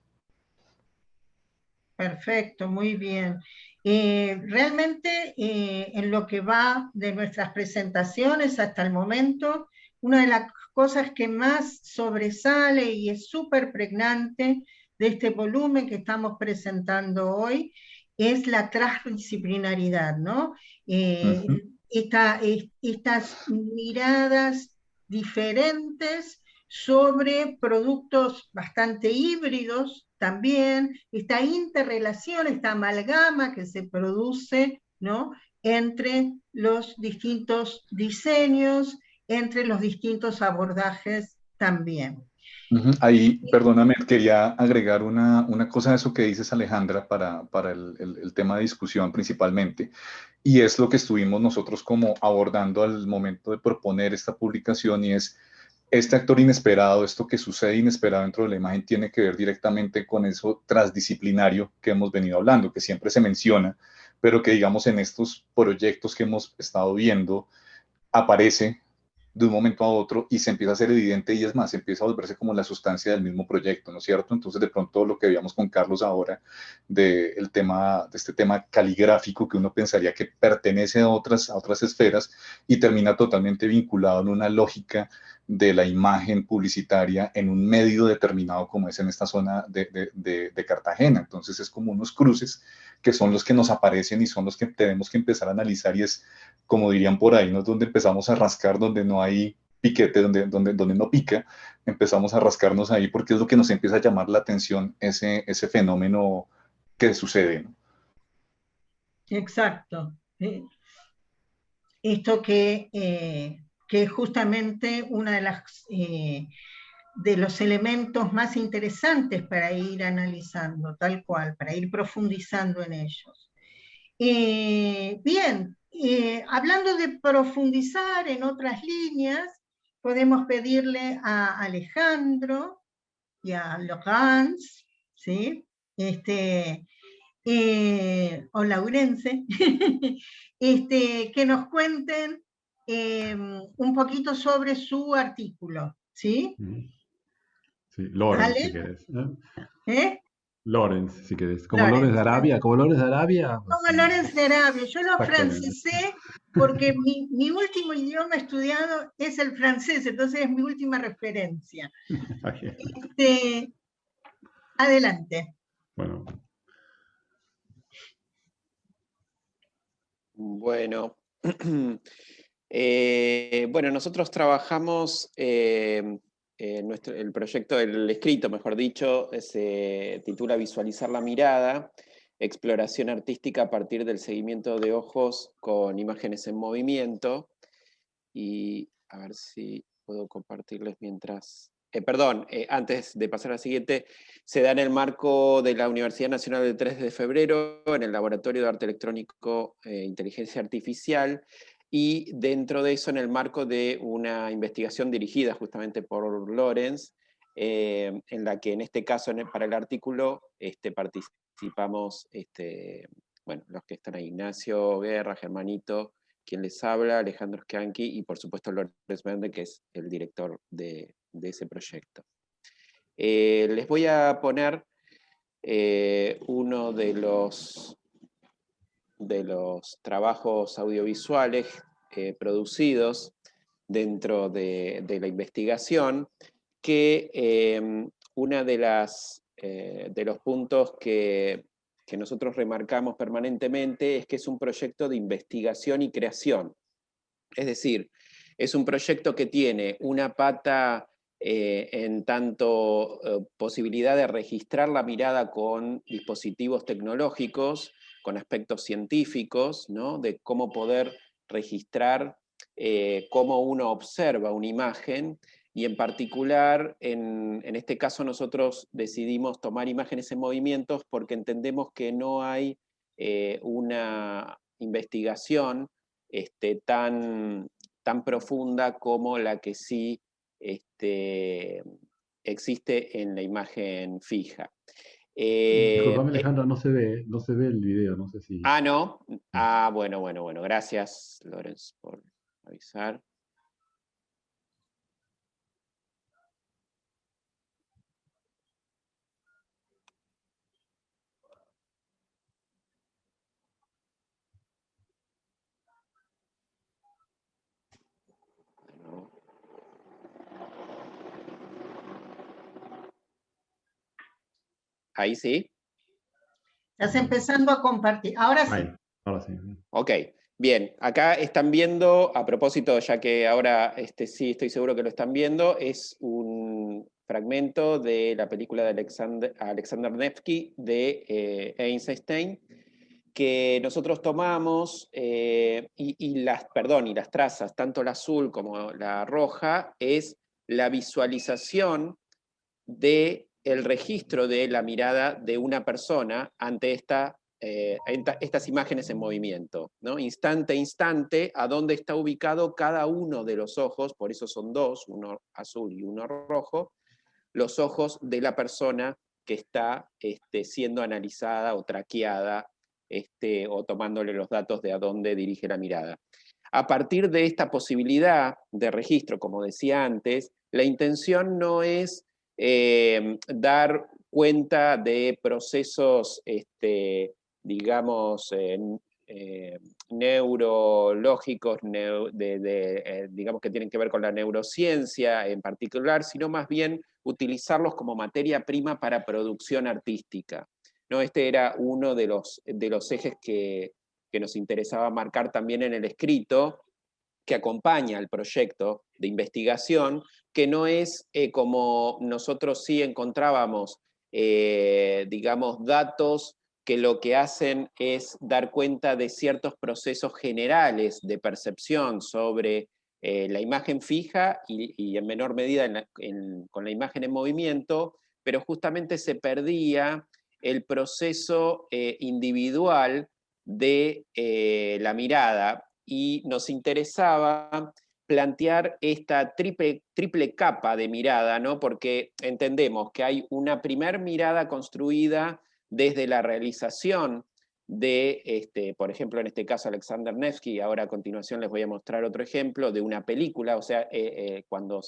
Perfecto, muy bien. Realmente, en lo que va de nuestras presentaciones hasta el momento, una de las cosas que más sobresale y es súper pregnante de este volumen que estamos presentando hoy es la transdisciplinaridad, ¿no? Estas miradas diferentes sobre productos bastante híbridos también, esta interrelación, esta amalgama que se produce, ¿no?, entre los distintos diseños, entre los distintos abordajes también.
Ahí, perdóname, quería agregar una cosa a eso que dices, Alejandra, para el tema de discusión principalmente, y es lo que estuvimos nosotros como abordando al momento de proponer esta publicación, y es este actor inesperado, esto que sucede inesperado dentro de la imagen tiene que ver directamente con eso transdisciplinario que hemos venido hablando, que siempre se menciona, pero que digamos en estos proyectos que hemos estado viendo aparece de un momento a otro y se empieza a hacer evidente y es más, empieza a volverse como la sustancia del mismo proyecto, ¿no es cierto? Entonces, de pronto lo que veíamos con Carlos ahora de este tema caligráfico que uno pensaría que pertenece a otras esferas y termina totalmente vinculado en una lógica de la imagen publicitaria en un medio determinado como es en esta zona de Cartagena. Entonces, es como unos cruces que son los que nos aparecen y son los que tenemos que empezar a analizar y es como dirían por ahí, ¿no? Donde empezamos a rascar donde no hay piquete, donde no pica, empezamos a rascarnos ahí porque es lo que nos empieza a llamar la atención ese fenómeno que sucede, ¿no?
Exacto. Esto que es justamente una de los elementos más interesantes para ir analizando, tal cual, para ir profundizando en ellos. Bien, hablando de profundizar en otras líneas, podemos pedirle a Alejandro y a Laurence, ¿sí? O Laurence, que nos cuenten un poquito sobre su artículo, ¿sí?
Sí, Lawrence,
¿Vale?
si querés.
¿Eh?
Lawrence, si querés. Como Lawrence de
Lawrence.
Arabia, como Lawrence de Arabia.
Como
Así.
Lawrence de Arabia. Yo lo
Exactamente.
francesé porque mi último idioma estudiado es el francés, entonces es mi última referencia. Adelante.
Bueno.
Bueno, bueno, nosotros trabajamos, el proyecto, el escrito, mejor dicho, se titula Visualizar la mirada, exploración artística a partir del seguimiento de ojos con imágenes en movimiento. Y a ver si puedo compartirles mientras... perdón, antes de pasar a la siguiente, se da en el marco de la Universidad Nacional del 3 de febrero, en el Laboratorio de Arte Electrónico e Inteligencia Artificial, y dentro de eso en el marco de una investigación dirigida justamente por Lawrence, en la que en este caso para el artículo participamos, bueno, los que están ahí, Ignacio Guerra, Germanito, quien les habla, Alejandro Schianchi, y por supuesto Lawrence Mende, que es el director de ese proyecto. Les voy a poner uno de los trabajos audiovisuales producidos dentro de la investigación, que una de los puntos que nosotros remarcamos permanentemente es que es un proyecto de investigación y creación. Es decir, es un proyecto que tiene una pata en tanto posibilidad de registrar la mirada con dispositivos tecnológicos, con aspectos científicos, ¿no? De cómo poder registrar cómo uno observa una imagen, y en particular, en este caso nosotros decidimos tomar imágenes en movimientos porque entendemos que no hay una investigación tan profunda como la que sí existe en la imagen fija.
Disculpame, Alejandro, no se ve el video, no sé si...
Ah, ¿no? Ah, bueno. Gracias, Lorenz, por avisar. Ahí sí.
Estás empezando a compartir. Ahora sí.
Ahora sí.
Ok, bien. Acá están viendo, a propósito, ya que ahora sí estoy seguro que lo están viendo, es un fragmento de la película de Alexander Nevsky de Einstein, que nosotros tomamos, y las trazas, tanto la azul como la roja, es la visualización del registro de la mirada de una persona ante estas imágenes en movimiento, ¿no? Instante a instante, a dónde está ubicado cada uno de los ojos, por eso son dos, uno azul y uno rojo, los ojos de la persona que está siendo analizada o traqueada, o tomándole los datos de a dónde dirige la mirada. A partir de esta posibilidad de registro, como decía antes, la intención no es dar cuenta de procesos, digamos, neurológicos, digamos que tienen que ver con la neurociencia en particular, sino más bien utilizarlos como materia prima para producción artística, ¿no? Este era uno de los ejes que nos interesaba marcar también en el escrito, que acompaña al proyecto de investigación, que no es como nosotros sí encontrábamos, digamos, datos que lo que hacen es dar cuenta de ciertos procesos generales de percepción sobre la imagen fija y en menor medida con la imagen en movimiento, pero justamente se perdía el proceso individual de la mirada, y nos interesaba plantear esta triple capa de mirada, ¿no? Porque entendemos que hay una primer mirada construida desde la realización de, por ejemplo, en este caso Alexander Nevsky, ahora a continuación les voy a mostrar otro ejemplo de una película, o sea, cuando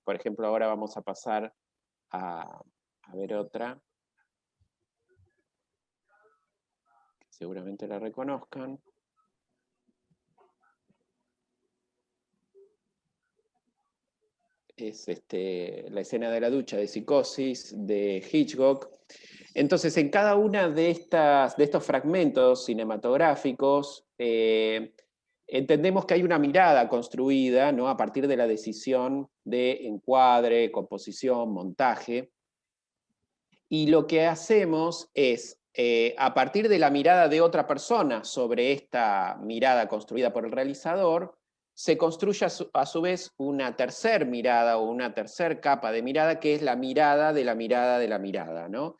por ejemplo, ahora vamos a pasar a ver otra, seguramente la reconozcan. Es la escena de la ducha de Psicosis de Hitchcock. Entonces, en cada una de estos fragmentos cinematográficos, entendemos que hay una mirada construida, ¿no? A partir de la decisión de encuadre, composición, montaje. Y lo que hacemos es, a partir de la mirada de otra persona sobre esta mirada construida por el realizador, se construye a su vez una tercer mirada o una tercer capa de mirada, que es la mirada de la mirada de la mirada, ¿no?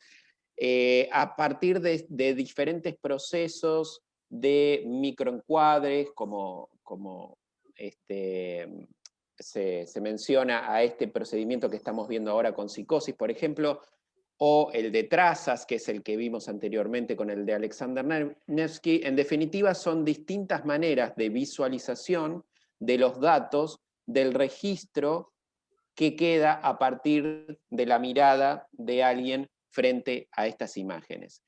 A partir de diferentes procesos de microencuadres, como se menciona a este procedimiento que estamos viendo ahora con Psicosis, por ejemplo, o el de trazas, que es el que vimos anteriormente con el de Alexander Nevsky. En definitiva, son distintas maneras de visualización de los datos del registro que queda a partir de la mirada de alguien frente a estas imágenes.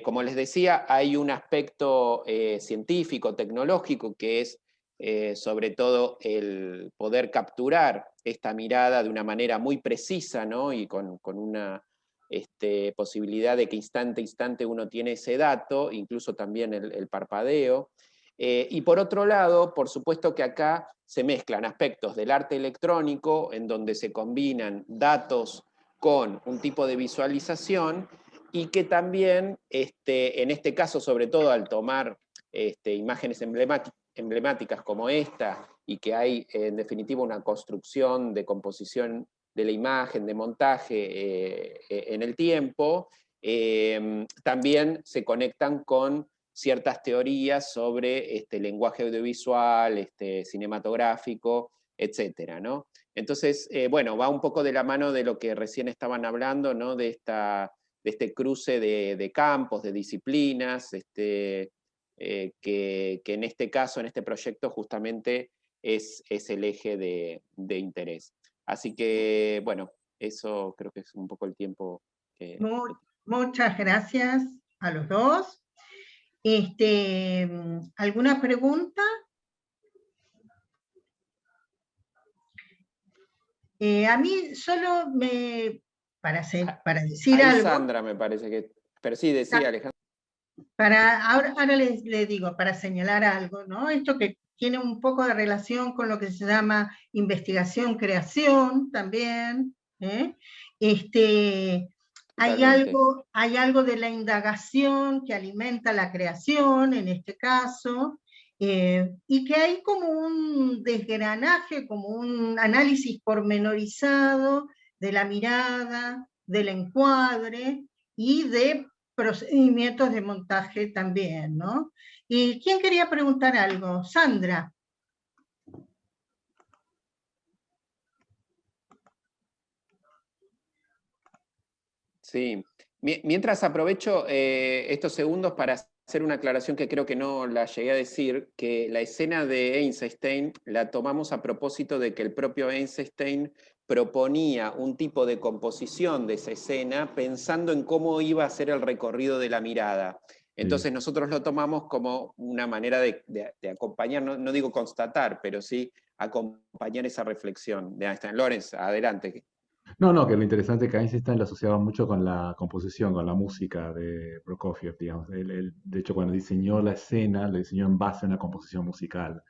Como les decía, hay un aspecto científico, tecnológico, que es sobre todo el poder capturar esta mirada de una manera muy precisa, ¿no? Y con una posibilidad de que instante a instante uno tiene ese dato, incluso también el parpadeo. Y por otro lado, por supuesto que acá se mezclan aspectos del arte electrónico, en donde se combinan datos con un tipo de visualización, y que también, en este caso, sobre todo al tomar imágenes emblemáticas como esta, y que hay en definitiva una construcción de composición de la imagen, de montaje en el tiempo, también se conectan con ciertas teorías sobre lenguaje audiovisual, cinematográfico, etcétera, ¿no? Entonces, bueno, va un poco de la mano de lo que recién estaban hablando, ¿no? De este cruce de campos, de disciplinas, que en este caso, en este proyecto, justamente es el eje de interés. Así que, bueno, eso creo que es un poco el tiempo que...
Muchas gracias a los dos. ¿Alguna pregunta? A mí solo para decir
ahí
algo.
Sandra me parece que... Pero sí, decía Alejandra.
Ahora les digo, para señalar algo, ¿no? Esto que tiene un poco de relación con lo que se llama investigación-creación también, ¿eh? Hay algo de la indagación que alimenta la creación, en este caso, y que hay como un desgranaje, como un análisis pormenorizado de la mirada, del encuadre y de procedimientos de montaje también, ¿no? ¿Y quién quería preguntar algo? Sandra.
Sí. Mientras aprovecho estos segundos para hacer una aclaración que creo que no la llegué a decir, que la escena de Eisenstein la tomamos a propósito de que el propio Eisenstein proponía un tipo de composición de esa escena pensando en cómo iba a ser el recorrido de la mirada. Entonces nosotros lo tomamos como una manera de acompañar, no digo constatar, pero sí acompañar esa reflexión de Einstein. Lorenz, adelante.
No, que lo interesante es que Einstein lo asociaba mucho con la composición, con la música de Prokofiev, digamos. De hecho, cuando diseñó la escena, la diseñó en base a una composición musical.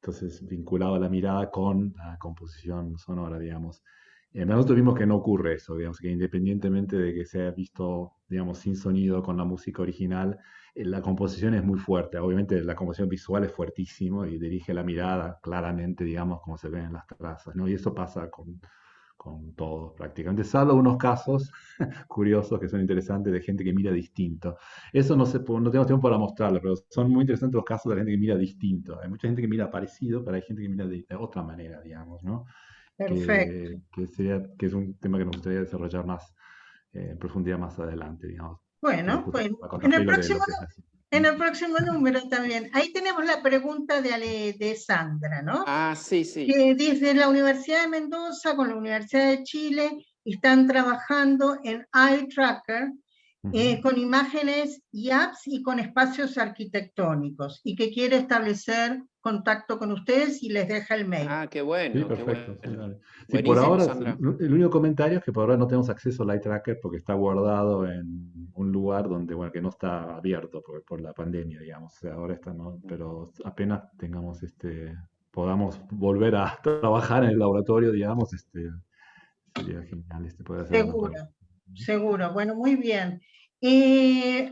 Entonces, vinculado a la mirada con la composición sonora, digamos. Nosotros vimos que no ocurre eso, digamos, que independientemente de que se haya visto, digamos, sin sonido con la música original, la composición es muy fuerte. Obviamente la composición visual es fuertísimo y dirige la mirada claramente, digamos, como se ve en las trazas, ¿no? Y eso pasa con todos prácticamente, salvo unos casos curiosos que son interesantes de gente que mira distinto. Eso no tenemos tiempo para mostrarlo, pero son muy interesantes los casos de la gente que mira distinto. Hay mucha gente que mira parecido, pero hay gente que mira de otra manera, digamos, ¿no?
Perfecto.
Que es un tema que nos gustaría desarrollar más en profundidad más adelante, digamos.
Bueno, pues en el próximo número también. Ahí tenemos la pregunta de Sandra, ¿no?
Ah, sí.
Que desde la Universidad de Mendoza con la Universidad de Chile están trabajando en Eye Tracker, con imágenes y apps y con espacios arquitectónicos, y que quiere establecer contacto con ustedes y les deja el mail.
Ah, qué bueno.
Sí, perfecto.
Qué bueno.
Sí, por ahora, el único comentario es que por ahora no tenemos acceso al Eye Tracker porque está guardado en un lugar donde, bueno, que no está abierto por la pandemia, digamos. O sea, ahora está, ¿no? Pero apenas tengamos podamos volver a trabajar en el laboratorio, digamos, sería genial poder hacer
Seguro. Bueno, muy bien.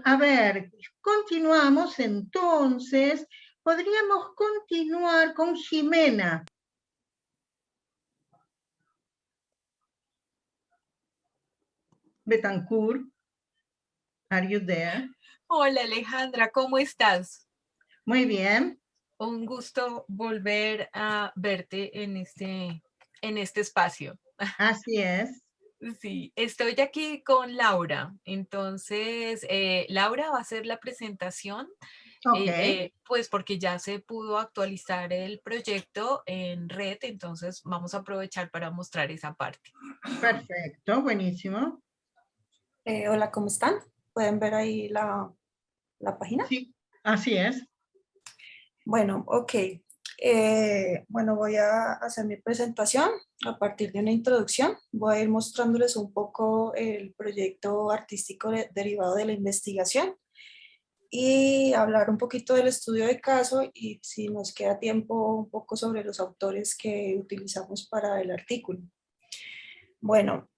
A ver, continuamos entonces. Podríamos continuar con Jimena. Betancourt, are you there?
Hola Alejandra, ¿cómo estás?
Muy bien.
Un gusto volver a verte en este espacio.
Así es.
Sí, estoy aquí con Laura. Entonces, Laura va a hacer la presentación, pues porque ya se pudo actualizar el proyecto en red, entonces vamos a aprovechar para mostrar esa parte.
Perfecto, buenísimo.
Hola, ¿cómo están? ¿Pueden ver ahí la página?
Sí, así es.
Bueno, ok. Bueno, voy a hacer mi presentación a partir de una introducción. Voy a ir mostrándoles un poco el proyecto artístico derivado de la investigación y hablar un poquito del estudio de caso y, si nos queda tiempo, un poco sobre los autores que utilizamos para el artículo. Bueno,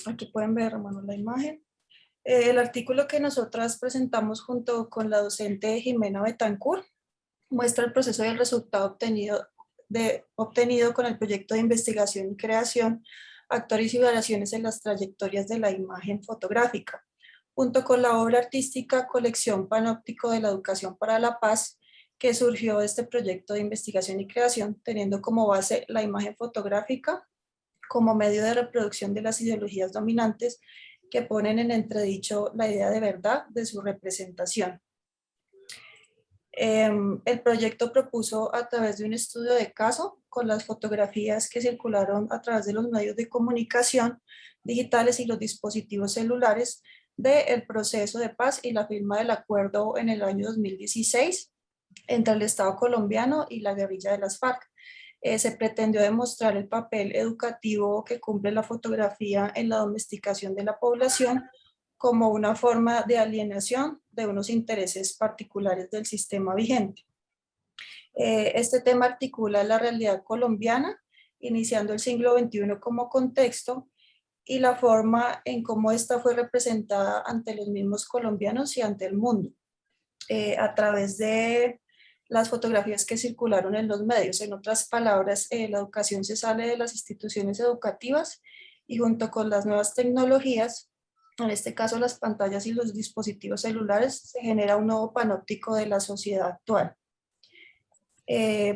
aquí pueden ver, hermanos, la imagen. El artículo que nosotras presentamos junto con la docente Jimena Betancourt muestra el proceso y el resultado obtenido con el proyecto de investigación y creación, actores y variaciones en las trayectorias de la imagen fotográfica, junto con la obra artística Colección Panóptico de la Educación para la Paz, que surgió de este proyecto de investigación y creación, teniendo como base la imagen fotográfica como medio de reproducción de las ideologías dominantes que ponen en entredicho la idea de verdad de su representación. El proyecto propuso, a través de un estudio de caso, con las fotografías que circularon a través de los medios de comunicación digitales y los dispositivos celulares, del proceso de paz y la firma del acuerdo en el año 2016 entre el Estado colombiano y la guerrilla de las FARC. se pretendió demostrar el papel educativo que cumple la fotografía en la domesticación de la población como una forma de alienación de unos intereses particulares del sistema vigente. Este tema articula la realidad colombiana, iniciando el siglo XXI como contexto, y la forma en cómo esta fue representada ante los mismos colombianos y ante el mundo, a través de las fotografías que circularon en los medios. En otras palabras, la educación se sale de las instituciones educativas y junto con las nuevas tecnologías, en este caso las pantallas y los dispositivos celulares, se genera un nuevo panóptico de la sociedad actual.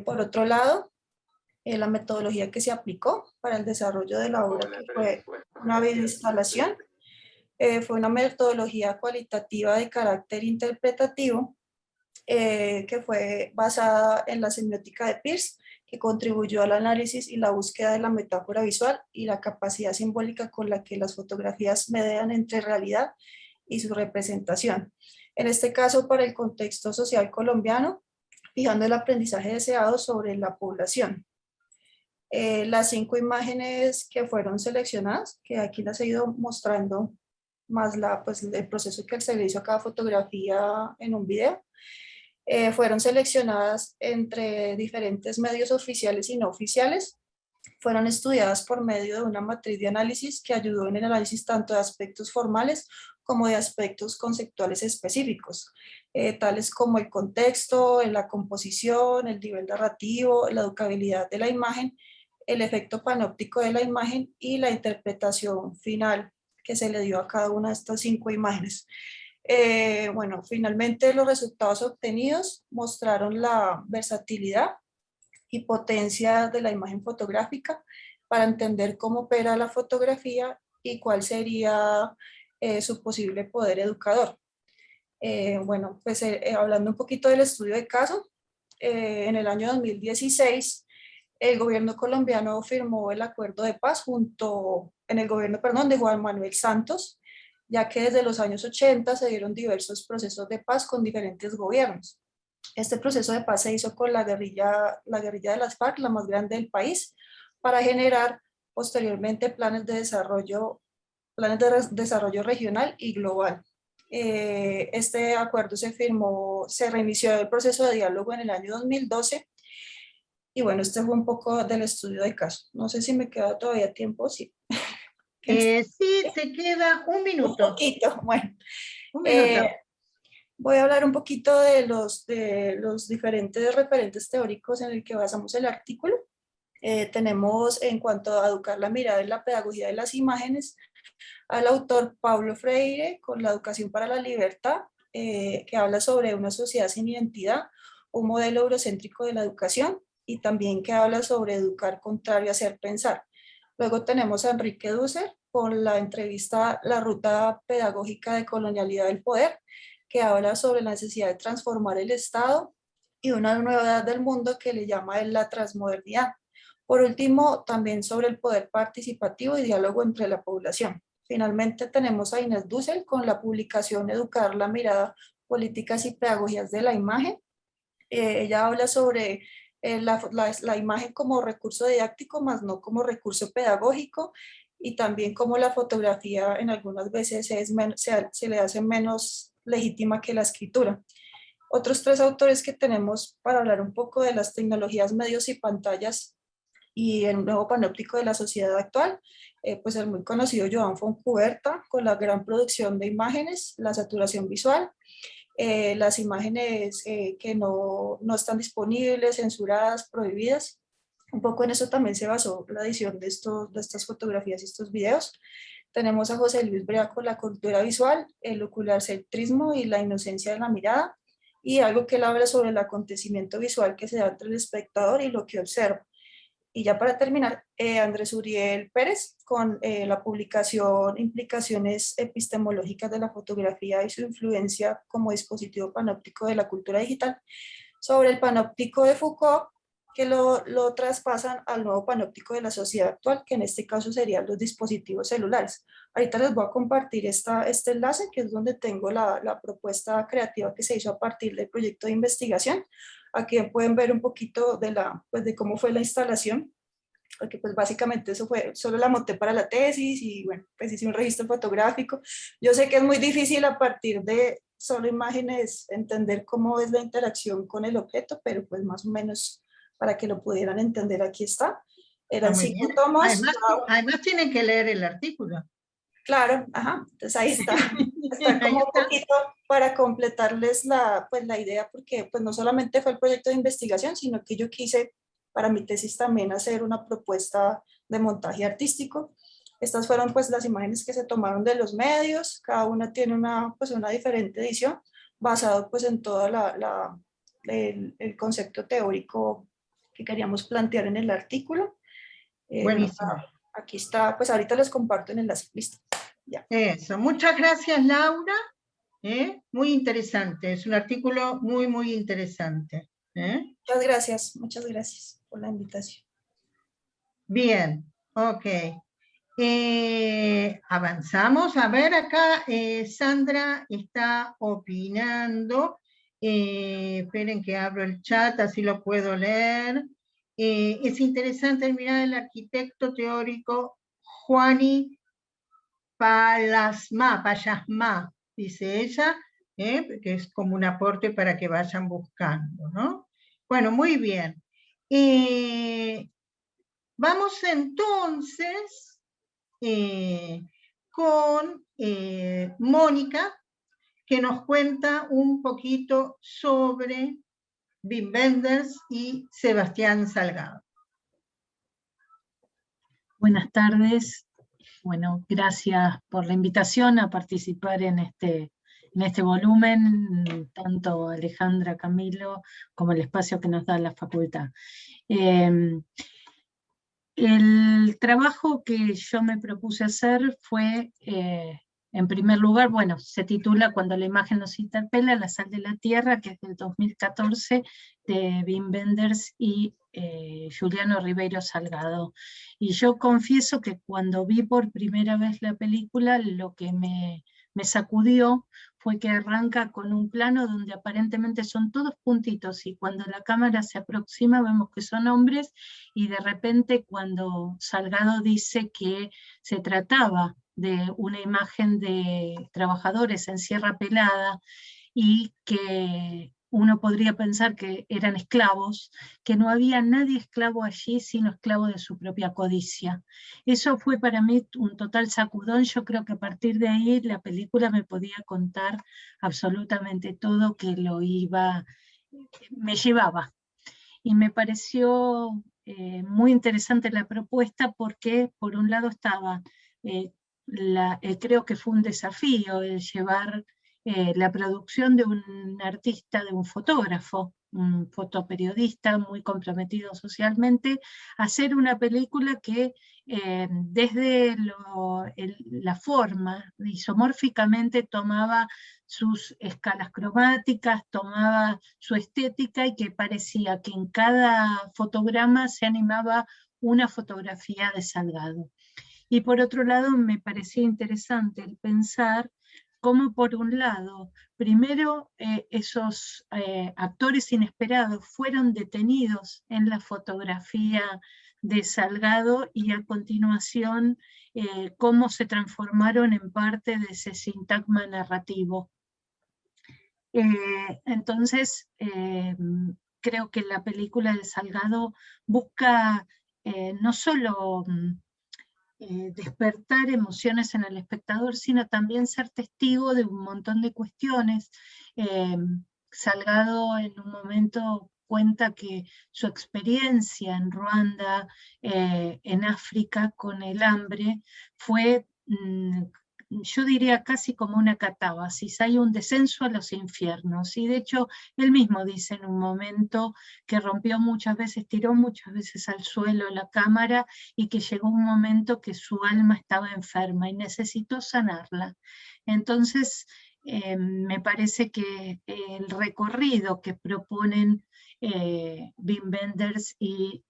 Por otro lado, la metodología que se aplicó para el desarrollo de la obra, que fue una videoinstalación, fue una metodología cualitativa de carácter interpretativo, que fue basada en la semiótica de Peirce, que contribuyó al análisis y la búsqueda de la metáfora visual y la capacidad simbólica con la que las fotografías median entre realidad y su representación. En este caso, para el contexto social colombiano, fijando el aprendizaje deseado sobre la población. Las 5 imágenes que fueron seleccionadas, que aquí las he ido mostrando, más el proceso que se le hizo a cada fotografía en un video, fueron seleccionadas entre diferentes medios oficiales y no oficiales. Fueron estudiadas por medio de una matriz de análisis que ayudó en el análisis tanto de aspectos formales como de aspectos conceptuales específicos, tales como el contexto, la composición, el nivel narrativo, la educabilidad de la imagen, el efecto panóptico de la imagen y la interpretación final que se le dio a cada una de estas 5 imágenes. Bueno, finalmente los resultados obtenidos mostraron la versatilidad y potencia de la imagen fotográfica para entender cómo opera la fotografía y cuál sería su posible poder educador. Bueno, pues hablando un poquito del estudio de caso, en el año 2016 el gobierno colombiano firmó el acuerdo de paz en el gobierno de Juan Manuel Santos, ya que desde los años 80 se dieron diversos procesos de paz con diferentes gobiernos. Este proceso de paz se hizo con la guerrilla de las FARC, la más grande del país, para generar posteriormente planes de desarrollo regional y global. Este acuerdo se firmó, se reinició el proceso de diálogo en el año 2012. Y bueno, este fue un poco del estudio de caso. No sé si me queda todavía tiempo, sí.
Sí, te queda un minuto.
Un poquito, bueno.
Un minuto.
Voy a hablar un poquito de los diferentes referentes teóricos en el que basamos el artículo. Tenemos, en cuanto a educar la mirada en la pedagogía de las imágenes, al autor Paulo Freire con la educación para la libertad, que habla sobre una sociedad sin identidad, un modelo eurocéntrico de la educación, y también que habla sobre educar contrario a hacer pensar. Luego tenemos a Enrique Dussel con la entrevista La ruta pedagógica de colonialidad del poder, que habla sobre la necesidad de transformar el Estado y una nueva edad del mundo que le llama la transmodernidad. Por último, también sobre el poder participativo y diálogo entre la población. Finalmente tenemos a Inés Dussel con la publicación Educar la mirada, políticas y pedagogías de la imagen. Ella habla sobre la imagen como recurso didáctico, más no como recurso pedagógico, y también como la fotografía en algunas veces se le hace menos legítima que la escritura. Otros 3 autores que tenemos para hablar un poco de las tecnologías, medios y pantallas y el nuevo panóptico de la sociedad actual, pues el muy conocido Joan Fontcuberta con la gran producción de imágenes, la saturación visual, las imágenes que no están disponibles, censuradas, prohibidas. Un poco en eso también se basó la edición de estas fotografías y estos videos. Tenemos a José Luis Brea con la cultura visual, el ocularcentrismo y la inocencia de la mirada, y algo que él habla sobre el acontecimiento visual que se da entre el espectador y lo que observa. Y ya para terminar, Andrés Uriel Pérez con la publicación Implicaciones epistemológicas de la fotografía y su influencia como dispositivo panóptico de la cultura digital, sobre el panóptico de Foucault, que lo traspasan al nuevo panóptico de la sociedad actual, que en este caso serían los dispositivos celulares. Ahorita les voy a compartir este enlace, que es donde tengo la propuesta creativa que se hizo a partir del proyecto de investigación. Aquí pueden ver un poquito de cómo fue la instalación, porque pues básicamente eso fue, solo la monté para la tesis y bueno, pues hice un registro fotográfico. Yo sé que es muy difícil a partir de solo imágenes entender cómo es la interacción con el objeto, pero pues más o menos para que lo pudieran entender, aquí está. Eran 5 tomos.
Además tienen que leer el artículo.
Claro, ajá, entonces ahí está. Está como un poquito para completarles la idea, porque pues no solamente fue el proyecto de investigación, sino que yo quise para mi tesis también hacer una propuesta de montaje artístico. Estas fueron pues las imágenes que se tomaron de los medios, cada una tiene una diferente edición, basado pues en todo el concepto teórico que queríamos plantear en el artículo.
Buenísimo.
Aquí está, pues ahorita les comparto en el enlace, listo. Ya.
Eso, muchas gracias, Laura. Muy interesante, es un artículo muy, muy interesante.
Muchas gracias por la invitación.
Bien, ok. Avanzamos, a ver acá, Sandra está opinando. Esperen que abro el chat, así lo puedo leer. Es interesante mirar el arquitecto teórico Juani Payasma, dice ella, que es como un aporte para que vayan buscando, ¿no? Bueno, muy bien. Vamos entonces con Mónica, que nos cuenta un poquito sobre Wim Wenders y Sebastián Salgado.
Buenas tardes. Bueno, gracias por la invitación a participar en este volumen, tanto Alejandra, Camilo, como el espacio que nos da la facultad. El trabajo que yo me propuse hacer fue, en primer lugar, bueno, se titula Cuando la imagen nos interpela, La sal de la tierra, que es del 2014, de Wim Wenders y Juliano Ribeiro Salgado. Y yo confieso que cuando vi por primera vez la película, lo que me sacudió fue que arranca con un plano donde aparentemente son todos puntitos, y cuando la cámara se aproxima vemos que son hombres, y de repente cuando Salgado dice que se trataba de una imagen de trabajadores en Sierra Pelada, y que uno podría pensar que eran esclavos, que no había nadie esclavo allí sino esclavo de su propia codicia. Eso fue para mí un total sacudón. Yo creo que a partir de ahí la película me podía contar absolutamente todo, que me llevaba. Y me pareció muy interesante la propuesta, porque por un lado estaba, creo que fue un desafío el llevar la producción de un artista, de un fotógrafo, un fotoperiodista muy comprometido socialmente, hacer una película que desde la forma, isomórficamente tomaba sus escalas cromáticas, tomaba su estética, y que parecía que en cada fotograma se animaba una fotografía de Salgado. Y por otro lado me parecía interesante el pensar cómo por un lado, primero esos actores inesperados fueron detenidos en la fotografía de Salgado, y a continuación cómo se transformaron en parte de ese sintagma narrativo. Entonces, creo que la película de Salgado busca no solo despertar emociones en el espectador, sino también ser testigo de un montón de cuestiones. Salgado en un momento cuenta que su experiencia en Ruanda, en África, con el hambre, fue, yo diría, casi como una catábasis. Hay un descenso a los infiernos, y de hecho él mismo dice en un momento que rompió muchas veces, tiró muchas veces al suelo la cámara, y que llegó un momento que su alma estaba enferma y necesitó sanarla. Entonces me parece que el recorrido que proponen Wim Wenders y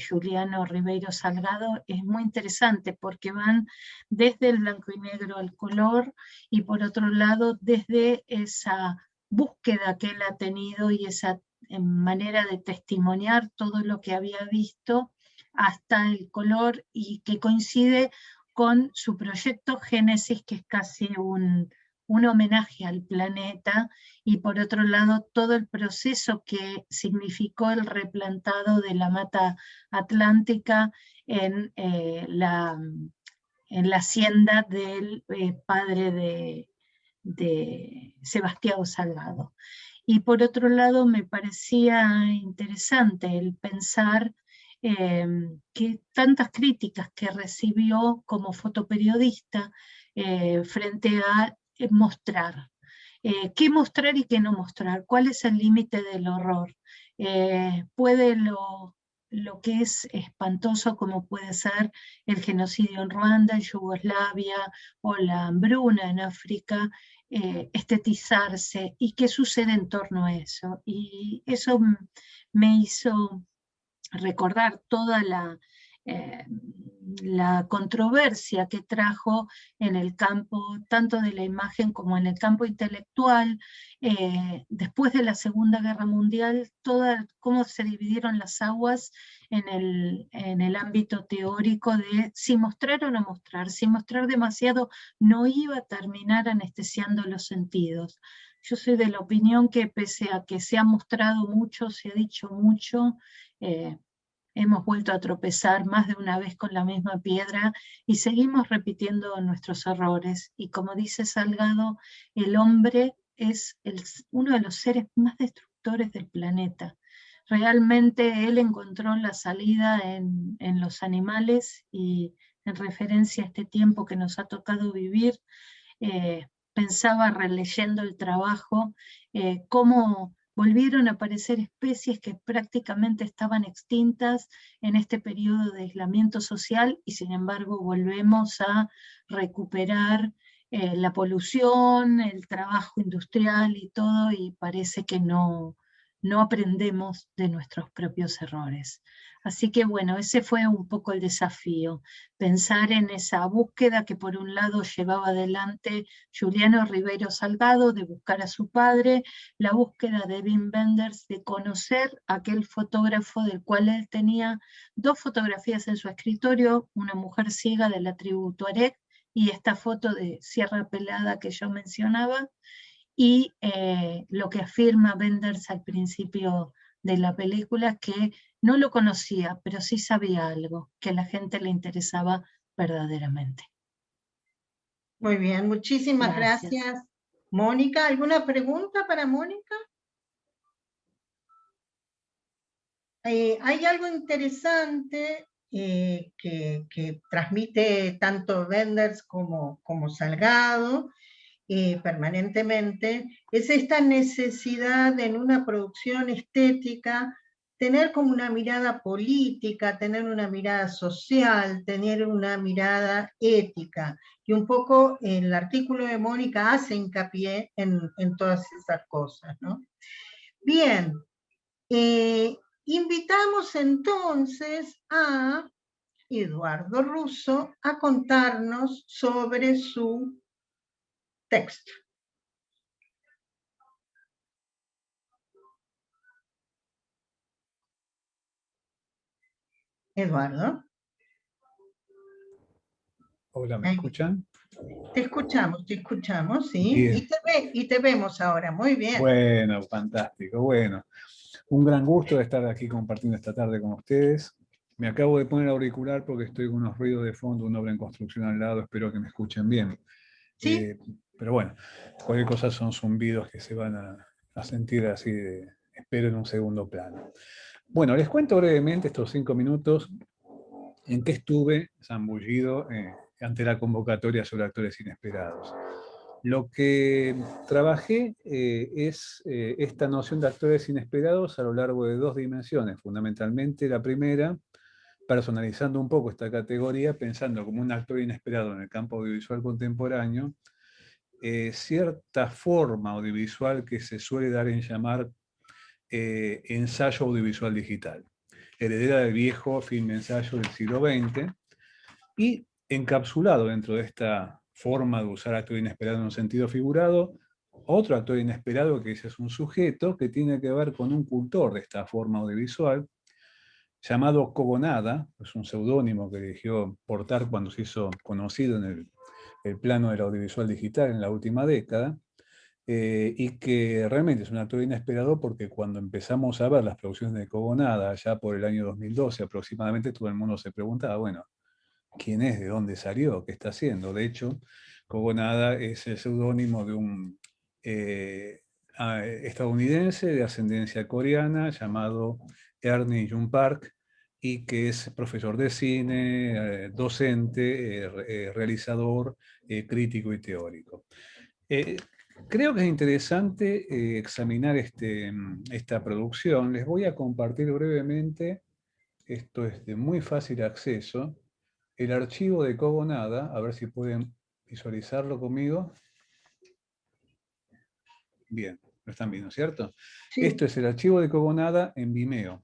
Juliano Ribeiro Salgado es muy interesante, porque van desde el blanco y negro al color, y por otro lado desde esa búsqueda que él ha tenido y esa manera de testimoniar todo lo que había visto, hasta el color, y que coincide con su proyecto Génesis, que es casi un homenaje al planeta, y por otro lado todo el proceso que significó el replantado de la mata atlántica en la hacienda del padre de Sebastião Salgado. Y por otro lado me parecía interesante el pensar que tantas críticas que recibió como fotoperiodista frente a mostrar. ¿Qué mostrar y qué no mostrar? ¿Cuál es el límite del horror? ¿Puede lo que es espantoso, como puede ser el genocidio en Ruanda, en Yugoslavia, o la hambruna en África, estetizarse? ¿Y qué sucede en torno a eso? Y eso me hizo recordar toda la controversia que trajo en el campo, tanto de la imagen como en el campo intelectual, después de la Segunda Guerra Mundial, cómo se dividieron las aguas en el ámbito teórico de si mostrar o no mostrar. Si mostrar demasiado no iba a terminar anestesiando los sentidos. Yo soy de la opinión que pese a que se ha mostrado mucho, se ha dicho mucho, hemos vuelto a tropezar más de una vez con la misma piedra y seguimos repitiendo nuestros errores. Y como dice Salgado, el hombre es uno de los seres más destructores del planeta. Realmente él encontró la salida en los animales, y en referencia a este tiempo que nos ha tocado vivir, pensaba, releyendo el trabajo, cómo volvieron a aparecer especies que prácticamente estaban extintas en este periodo de aislamiento social, y sin embargo volvemos a recuperar la polución, el trabajo industrial y todo, y parece que no aprendemos de nuestros propios errores. Así que bueno, ese fue un poco el desafío, pensar en esa búsqueda que por un lado llevaba adelante Juliano Ribeiro Salgado, de buscar a su padre, la búsqueda de Wim Wenders de conocer a aquel fotógrafo del cual él tenía 2 fotografías en su escritorio, una mujer ciega de la tribu Tuareg y esta foto de Sierra Pelada que yo mencionaba, y lo que afirma Wenders al principio de la película, que no lo conocía, pero sí sabía algo, que a la gente le interesaba verdaderamente.
Muy bien, muchísimas gracias. Mónica, ¿alguna pregunta para Mónica? Hay algo interesante que transmite tanto Wenders como Salgado permanentemente, es esta necesidad en una producción estética tener como una mirada política, tener una mirada social, tener una mirada ética. Y un poco el artículo de Mónica hace hincapié en todas esas cosas, ¿no? Bien, invitamos entonces a Eduardo Russo a contarnos sobre su texto. Eduardo.
Hola, ¿me escuchan?
Te escuchamos, sí. Y te vemos ahora, muy bien.
Bueno, fantástico, bueno. Un gran gusto de estar aquí compartiendo esta tarde con ustedes. Me acabo de poner auricular porque estoy con unos ruidos de fondo, una obra en construcción al lado, espero que me escuchen bien.
Sí.
Pero bueno, cualquier cosa son zumbidos que se van a sentir así, espero en un segundo plano. Bueno, les cuento brevemente estos 5 minutos en qué estuve zambullido ante la convocatoria sobre actores inesperados. Lo que trabajé es esta noción de actores inesperados a lo largo de 2 dimensiones. Fundamentalmente la primera, personalizando un poco esta categoría, pensando como un actor inesperado en el campo audiovisual contemporáneo, cierta forma audiovisual que se suele dar en llamar ensayo audiovisual digital, heredera del viejo film-ensayo del siglo XX, y encapsulado dentro de esta forma de usar actor inesperado en un sentido figurado, otro actor inesperado, que ese es un sujeto que tiene que ver con un cultor de esta forma audiovisual, llamado Cobonada, es un seudónimo que eligió portar cuando se hizo conocido en el plano del audiovisual digital en la última década, y que realmente es un actor inesperado porque cuando empezamos a ver las producciones de Cobonada, ya por el año 2012 aproximadamente, todo el mundo se preguntaba, bueno, ¿quién es? ¿De dónde salió? ¿Qué está haciendo? De hecho, Cobonada es el seudónimo de un estadounidense de ascendencia coreana llamado Ernie Jung Park, y que es profesor de cine, docente, realizador, crítico y teórico. Creo que es interesante examinar esta producción. Les voy a compartir brevemente, esto es de muy fácil acceso, el archivo de Cobonada, a ver si pueden visualizarlo conmigo. Bien, lo están viendo, ¿cierto? Sí. Esto es el archivo de Cobonada en Vimeo,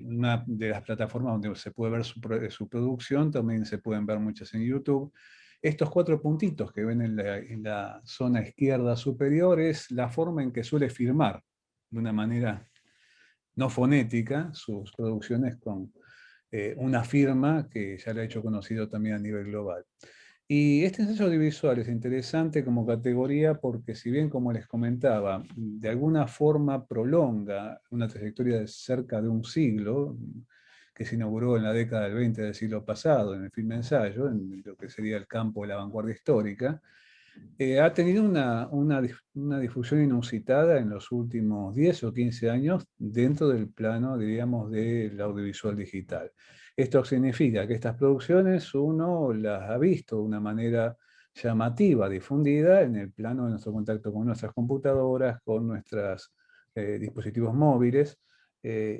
una de las plataformas donde se puede ver su producción, también se pueden ver muchas en YouTube. Estos 4 puntitos que ven en la zona izquierda superior es la forma en que suele filmar, de una manera no fonética, sus producciones con una firma que ya le ha hecho conocido también a nivel global. Y este ensayo audiovisual es interesante como categoría porque, si bien, como les comentaba, de alguna forma prolonga una trayectoria de cerca de un siglo, que se inauguró en la década del 20 del siglo pasado, en el filme ensayo, en lo que sería el campo de la vanguardia histórica, ha tenido una difusión inusitada en los últimos 10 o 15 años dentro del plano, diríamos, del audiovisual digital. Esto significa que estas producciones uno las ha visto de una manera llamativa, difundida en el plano de nuestro contacto con nuestras computadoras, con nuestros dispositivos móviles,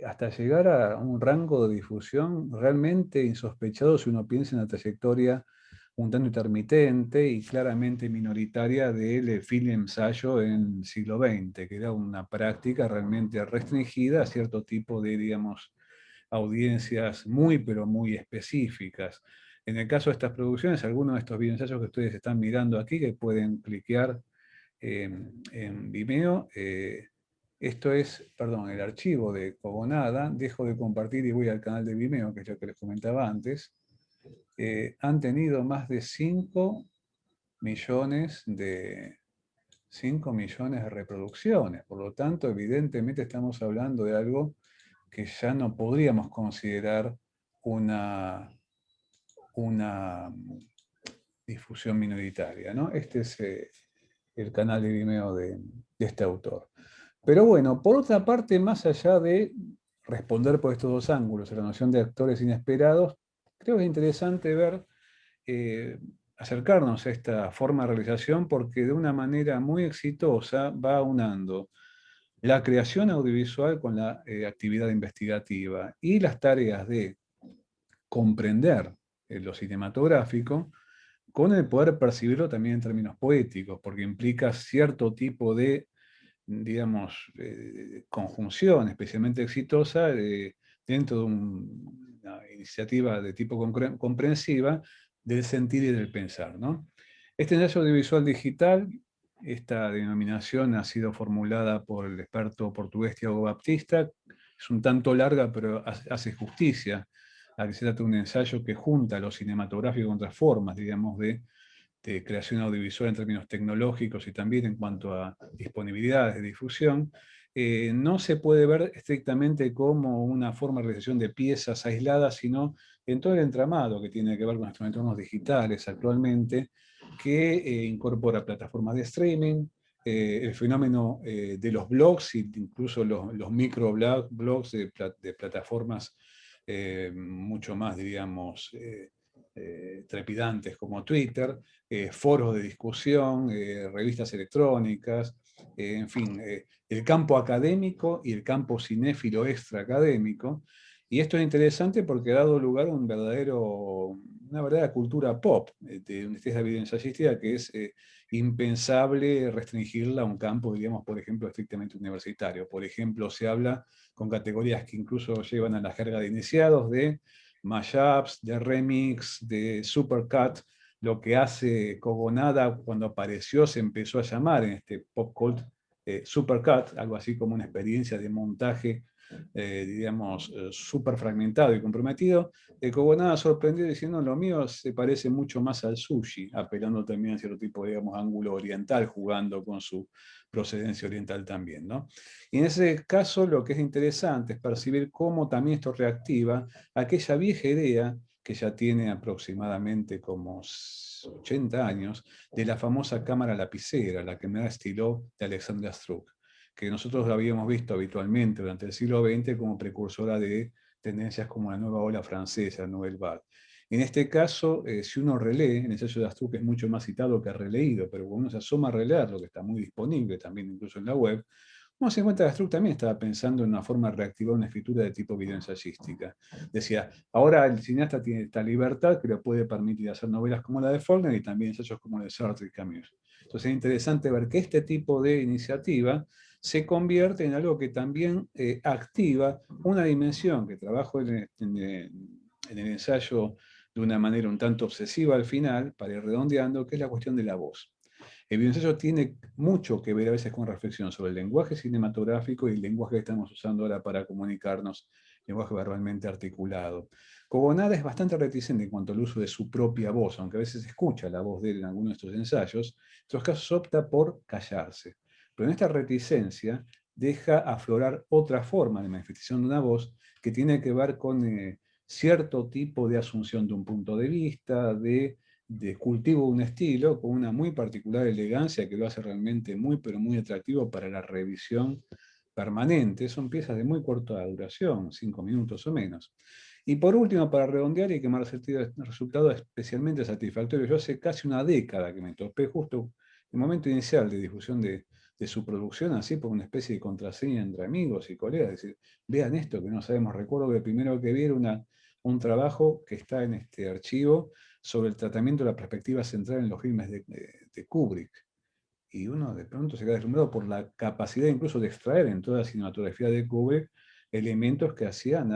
hasta llegar a un rango de difusión realmente insospechado si uno piensa en la trayectoria un tanto intermitente y claramente minoritaria del film ensayo en el siglo XX, que era una práctica realmente restringida a cierto tipo de, digamos, audiencias muy, pero muy específicas. En el caso de estas producciones, algunos de estos videoensayos que ustedes están mirando aquí, que pueden cliquear en Vimeo, esto es, perdón, el archivo de Cobonada. Dejo de compartir y voy al canal de Vimeo, que es lo que les comentaba antes. Han tenido más de 5 millones de reproducciones. Por lo tanto, evidentemente estamos hablando de algo que ya no podríamos considerar una difusión minoritaria, ¿no? Este es el canal de Vimeo de este autor. Pero bueno, por otra parte, más allá de responder por estos 2 ángulos, la noción de actores inesperados, creo que es interesante ver, acercarnos a esta forma de realización porque de una manera muy exitosa va aunando la creación audiovisual con la actividad investigativa y las tareas de comprender lo cinematográfico con el poder percibirlo también en términos poéticos, porque implica cierto tipo de, digamos, conjunción especialmente exitosa dentro de una iniciativa de tipo comprensiva del sentir y del pensar, ¿no? Este ensayo audiovisual digital, esta denominación ha sido formulada por el experto portugués Tiago Baptista, es un tanto larga, pero hace justicia a que se trata de un ensayo que junta lo cinematográfico con otras formas, digamos, de creación audiovisual en términos tecnológicos y también en cuanto a disponibilidades de difusión. No se puede ver estrictamente como una forma de realización de piezas aisladas, sino en todo el entramado que tiene que ver con nuestros entornos digitales actualmente, que incorpora plataformas de streaming, el fenómeno de los blogs, incluso los microblogs de plataformas mucho más, digamos, trepidantes como Twitter, foros de discusión, revistas electrónicas, en fin, el campo académico y el campo cinéfilo extraacadémico. Y esto es interesante porque ha dado lugar a una verdadera cultura pop de esta evidencia ensayística que es impensable restringirla a un campo, digamos, por ejemplo, estrictamente universitario. Por ejemplo, se habla con categorías que incluso llevan a la jerga de iniciados de mashups, de remix, de supercut, lo que hace Kogonada cuando apareció se empezó a llamar en este pop cult supercut, algo así como una experiencia de montaje, digamos, súper fragmentado y comprometido. Kogonada sorprendió diciendo, lo mío se parece mucho más al sushi, apelando también a cierto tipo, digamos, ángulo oriental, jugando con su procedencia oriental también, ¿no? Y en ese caso lo que es interesante es percibir cómo también esto reactiva aquella vieja idea que ya tiene aproximadamente como 80 años, de la famosa cámara lapicera, la cámara estilo de Alexander Struck, que nosotros la habíamos visto habitualmente durante el siglo XX como precursora de tendencias como la nueva ola francesa, Nouvelle Vague. En este caso, si uno relee, el ensayo de Astruc es mucho más citado que releído, pero cuando uno se asoma a releerlo, que está muy disponible también incluso en la web, uno se encuentra que Astruc también estaba pensando en una forma de reactivar una escritura de tipo videoensayística. Decía, ahora el cineasta tiene esta libertad que le puede permitir hacer novelas como la de Faulkner y también ensayos como la de Sartre y Camus. Entonces es interesante ver que este tipo de iniciativa se convierte en algo que también activa una dimensión que trabajo en el ensayo de una manera un tanto obsesiva al final, para ir redondeando, que es la cuestión de la voz. El videoensayo tiene mucho que ver a veces con reflexión sobre el lenguaje cinematográfico y el lenguaje que estamos usando ahora para comunicarnos, lenguaje verbalmente articulado. Kogonada es bastante reticente en cuanto al uso de su propia voz, aunque a veces escucha la voz de él en algunos de estos ensayos, en otros casos opta por callarse. Pero en esta reticencia deja aflorar otra forma de manifestación de una voz que tiene que ver con cierto tipo de asunción de un punto de vista, de cultivo de un estilo, con una muy particular elegancia que lo hace realmente muy, pero muy atractivo para la revisión permanente. Son piezas de muy corta duración, 5 minutos o menos. Y por último, para redondear y que me ha resultado especialmente satisfactorio, yo hace casi una década que me topé justo el momento inicial de difusión de su producción, así por una especie de contraseña entre amigos y colegas, es decir, vean esto que no sabemos. Recuerdo que el primero que vi era un trabajo que está en este archivo sobre el tratamiento de la perspectiva central en los filmes de Kubrick. Y uno de pronto se queda deslumbrado por la capacidad incluso de extraer en toda la cinematografía de Kubrick elementos que hacían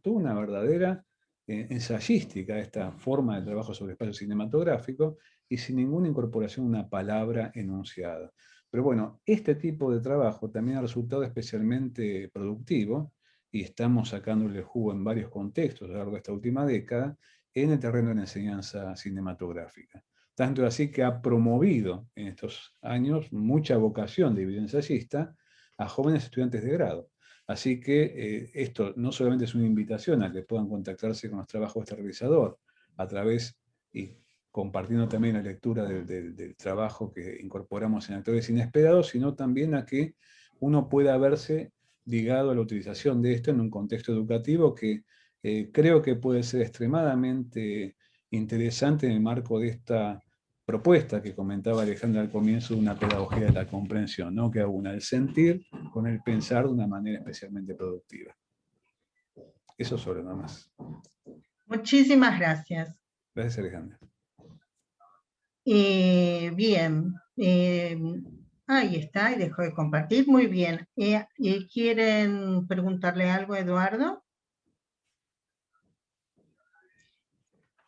toda una verdadera ensayística esta forma de trabajo sobre espacio cinematográfico y sin ninguna incorporación de una palabra enunciada. Pero bueno, este tipo de trabajo también ha resultado especialmente productivo y estamos sacándole jugo en varios contextos a lo largo de esta última década en el terreno de la enseñanza cinematográfica. Tanto así que ha promovido en estos años mucha vocación de videoensayista a jóvenes estudiantes de grado. Así que esto no solamente es una invitación a que puedan contactarse con los trabajos de este realizador a través y compartiendo también la lectura del trabajo que incorporamos en Actores Inesperados, sino también a que uno pueda verse ligado a la utilización de esto en un contexto educativo que creo que puede ser extremadamente interesante en el marco de esta propuesta que comentaba Alejandra al comienzo de una pedagogía de la comprensión, ¿no? Que aúna el sentir con el pensar de una manera especialmente productiva. Eso solo, nada más.
Muchísimas gracias.
Gracias, Alejandra.
Bien, ahí está, y dejo de compartir. Muy bien. ¿Quieren preguntarle algo a Eduardo?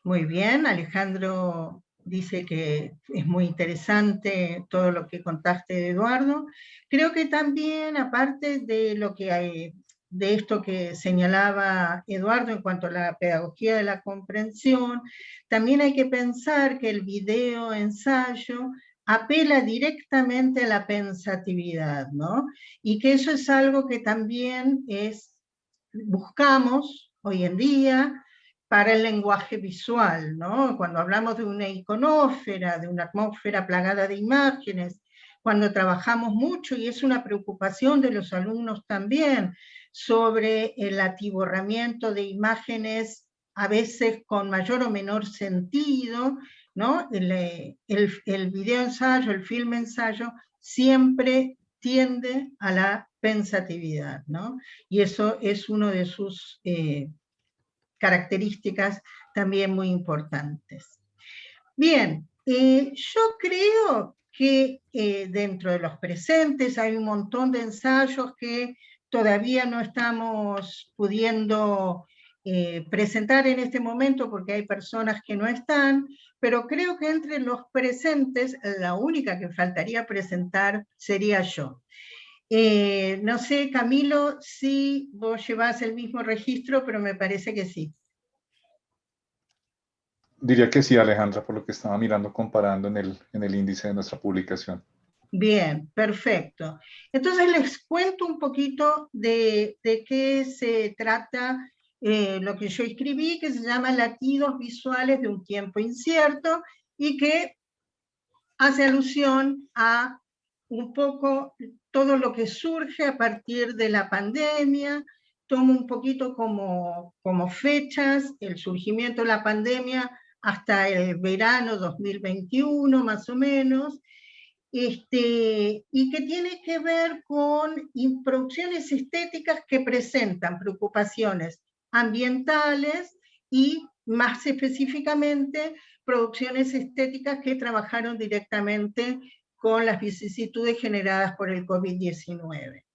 Muy bien, Alejandro dice que es muy interesante todo lo que contaste de Eduardo. Creo que también, aparte de lo que hay, de esto que señalaba Eduardo en cuanto a la pedagogía de la comprensión, también hay que pensar que el video ensayo apela directamente a la pensatividad, ¿no? Y que eso es algo que también buscamos hoy en día para el lenguaje visual, ¿no? Cuando hablamos de una iconósfera, de una atmósfera plagada de imágenes, cuando trabajamos mucho, y es una preocupación de los alumnos también, sobre el atiborramiento de imágenes a veces con mayor o menor sentido, ¿no? El video ensayo, el film ensayo, siempre tiende a la pensatividad, ¿no? Y eso es uno de sus características también muy importantes. Bien, yo creo que dentro de los presentes hay un montón de ensayos que todavía no estamos pudiendo presentar en este momento porque hay personas que no están, pero creo que entre los presentes la única que faltaría presentar sería yo. No sé, Camilo, si vos llevás el mismo registro, pero me parece que sí.
Diría que sí, Alejandra, por lo que estaba mirando, comparando en el índice de nuestra publicación.
Bien, perfecto. Entonces les cuento un poquito de qué se trata lo que yo escribí, que se llama Latidos visuales de un tiempo incierto, y que hace alusión a un poco todo lo que surge a partir de la pandemia. Tomo un poquito como fechas el surgimiento de la pandemia hasta el verano 2021, más o menos, y que tiene que ver con producciones estéticas que presentan preocupaciones ambientales y, más específicamente, producciones estéticas que trabajaron directamente con las vicisitudes generadas por el COVID-19.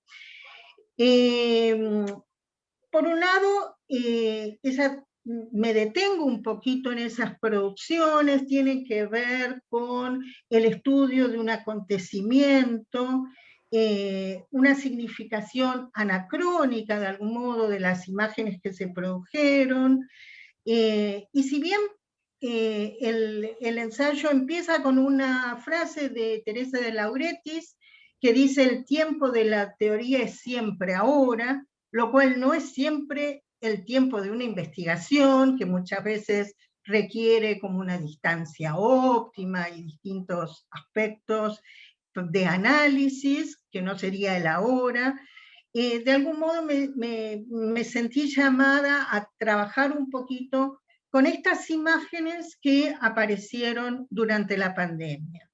Por un lado, me detengo un poquito en esas producciones, tienen que ver con el estudio de un acontecimiento, una significación anacrónica de algún modo de las imágenes que se produjeron, y si bien el ensayo empieza con una frase de Teresa de Lauretis que dice: el tiempo de la teoría es siempre ahora, lo cual no es siempre el tiempo de una investigación, que muchas veces requiere como una distancia óptima y distintos aspectos de análisis, que no sería el ahora. De algún modo me sentí llamada a trabajar un poquito con estas imágenes que aparecieron durante la pandemia.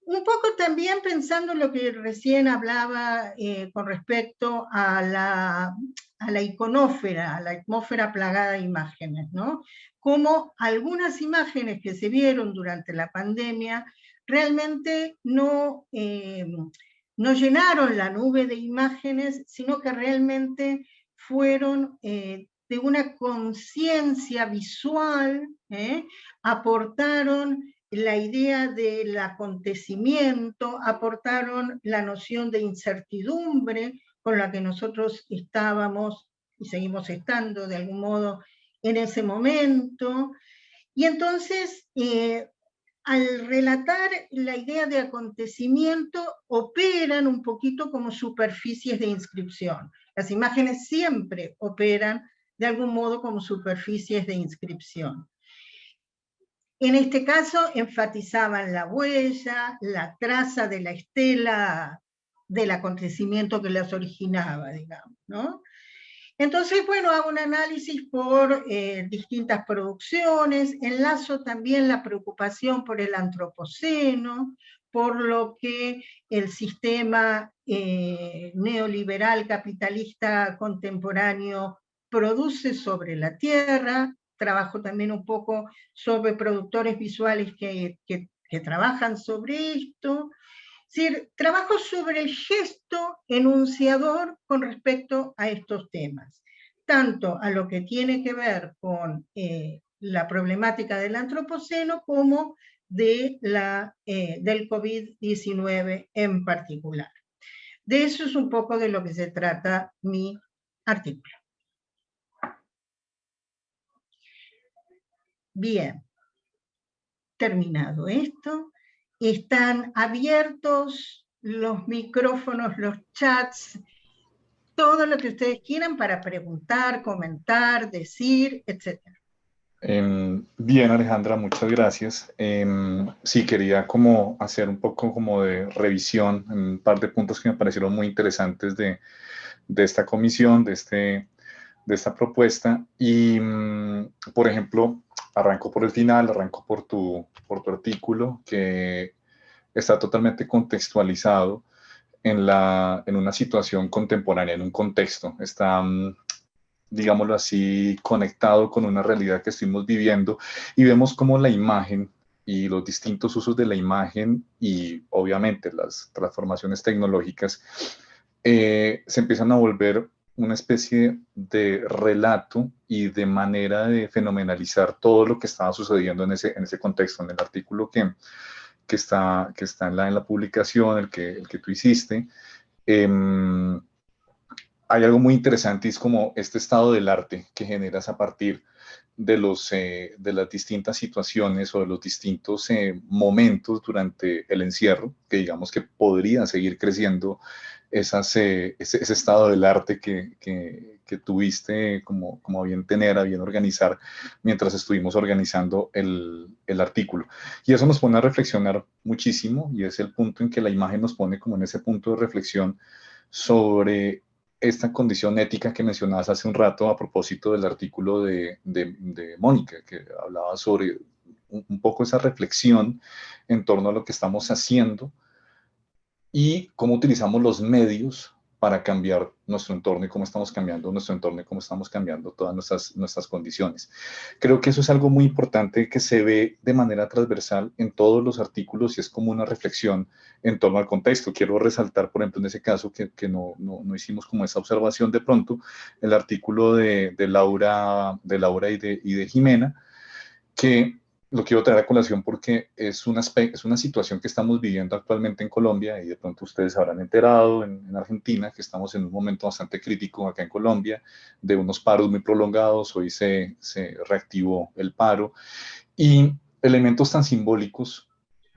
Un poco también pensando en lo que recién hablaba con respecto a la iconósfera, a la atmósfera plagada de imágenes, ¿no? Como algunas imágenes que se vieron durante la pandemia realmente no llenaron la nube de imágenes, sino que realmente fueron de una conciencia visual, aportaron la idea del acontecimiento, aportaron la noción de incertidumbre con la que nosotros estábamos y seguimos estando de algún modo en ese momento. Y entonces, al relatar la idea de acontecimiento, operan un poquito como superficies de inscripción. Las imágenes siempre operan de algún modo como superficies de inscripción. En este caso enfatizaban la huella, la traza de la estela del acontecimiento que las originaba, digamos, ¿no? Entonces, bueno, hago un análisis por distintas producciones, enlazo también la preocupación por el antropoceno, por lo que el sistema neoliberal capitalista contemporáneo produce sobre la tierra. Trabajo también un poco sobre productores visuales que trabajan sobre esto. Es decir, trabajo sobre el gesto enunciador con respecto a estos temas, tanto a lo que tiene que ver con la problemática del antropoceno como del COVID-19 en particular. De eso es un poco de lo que se trata mi artículo. Bien, terminado esto, están abiertos los micrófonos, los chats, todo lo que ustedes quieran para preguntar, comentar, decir, etc.
Bien, Alejandra, muchas gracias. Sí, quería como hacer un poco como de revisión en un par de puntos que me parecieron muy interesantes de esta comisión, de esta propuesta. Y, por ejemplo, arranco por el final, arranco por tu artículo, que está totalmente contextualizado en una situación contemporánea, en un contexto. Está, digámoslo así, conectado con una realidad que estuvimos viviendo, y vemos cómo la imagen y los distintos usos de la imagen y obviamente las transformaciones tecnológicas se empiezan a volver una especie de relato y de manera de fenomenalizar todo lo que estaba sucediendo en ese contexto. En el artículo que está en la publicación, el que tú hiciste, hay algo muy interesante, y es como este estado del arte que generas a partir de las distintas situaciones o de los distintos momentos durante el encierro, que digamos que podría seguir creciendo ese estado del arte que tuviste como a bien tener, a bien organizar, mientras estuvimos organizando el artículo. Y eso nos pone a reflexionar muchísimo, y es el punto en que la imagen nos pone como en ese punto de reflexión sobre esta condición ética que mencionabas hace un rato a propósito del artículo de Mónica, que hablaba sobre un poco esa reflexión en torno a lo que estamos haciendo y cómo utilizamos los medios para cambiar nuestro entorno y cómo estamos cambiando nuestro entorno y cómo estamos cambiando todas nuestras condiciones. Creo que eso es algo muy importante que se ve de manera transversal en todos los artículos y es como una reflexión en torno al contexto. Quiero resaltar, por ejemplo, en ese caso que no hicimos como esa observación de pronto, el artículo de Laura y de Jimena, que lo quiero traer a colación porque es una situación que estamos viviendo actualmente en Colombia, y de pronto ustedes habrán enterado en Argentina que estamos en un momento bastante crítico acá en Colombia, de unos paros muy prolongados. Hoy se reactivó el paro, y elementos tan simbólicos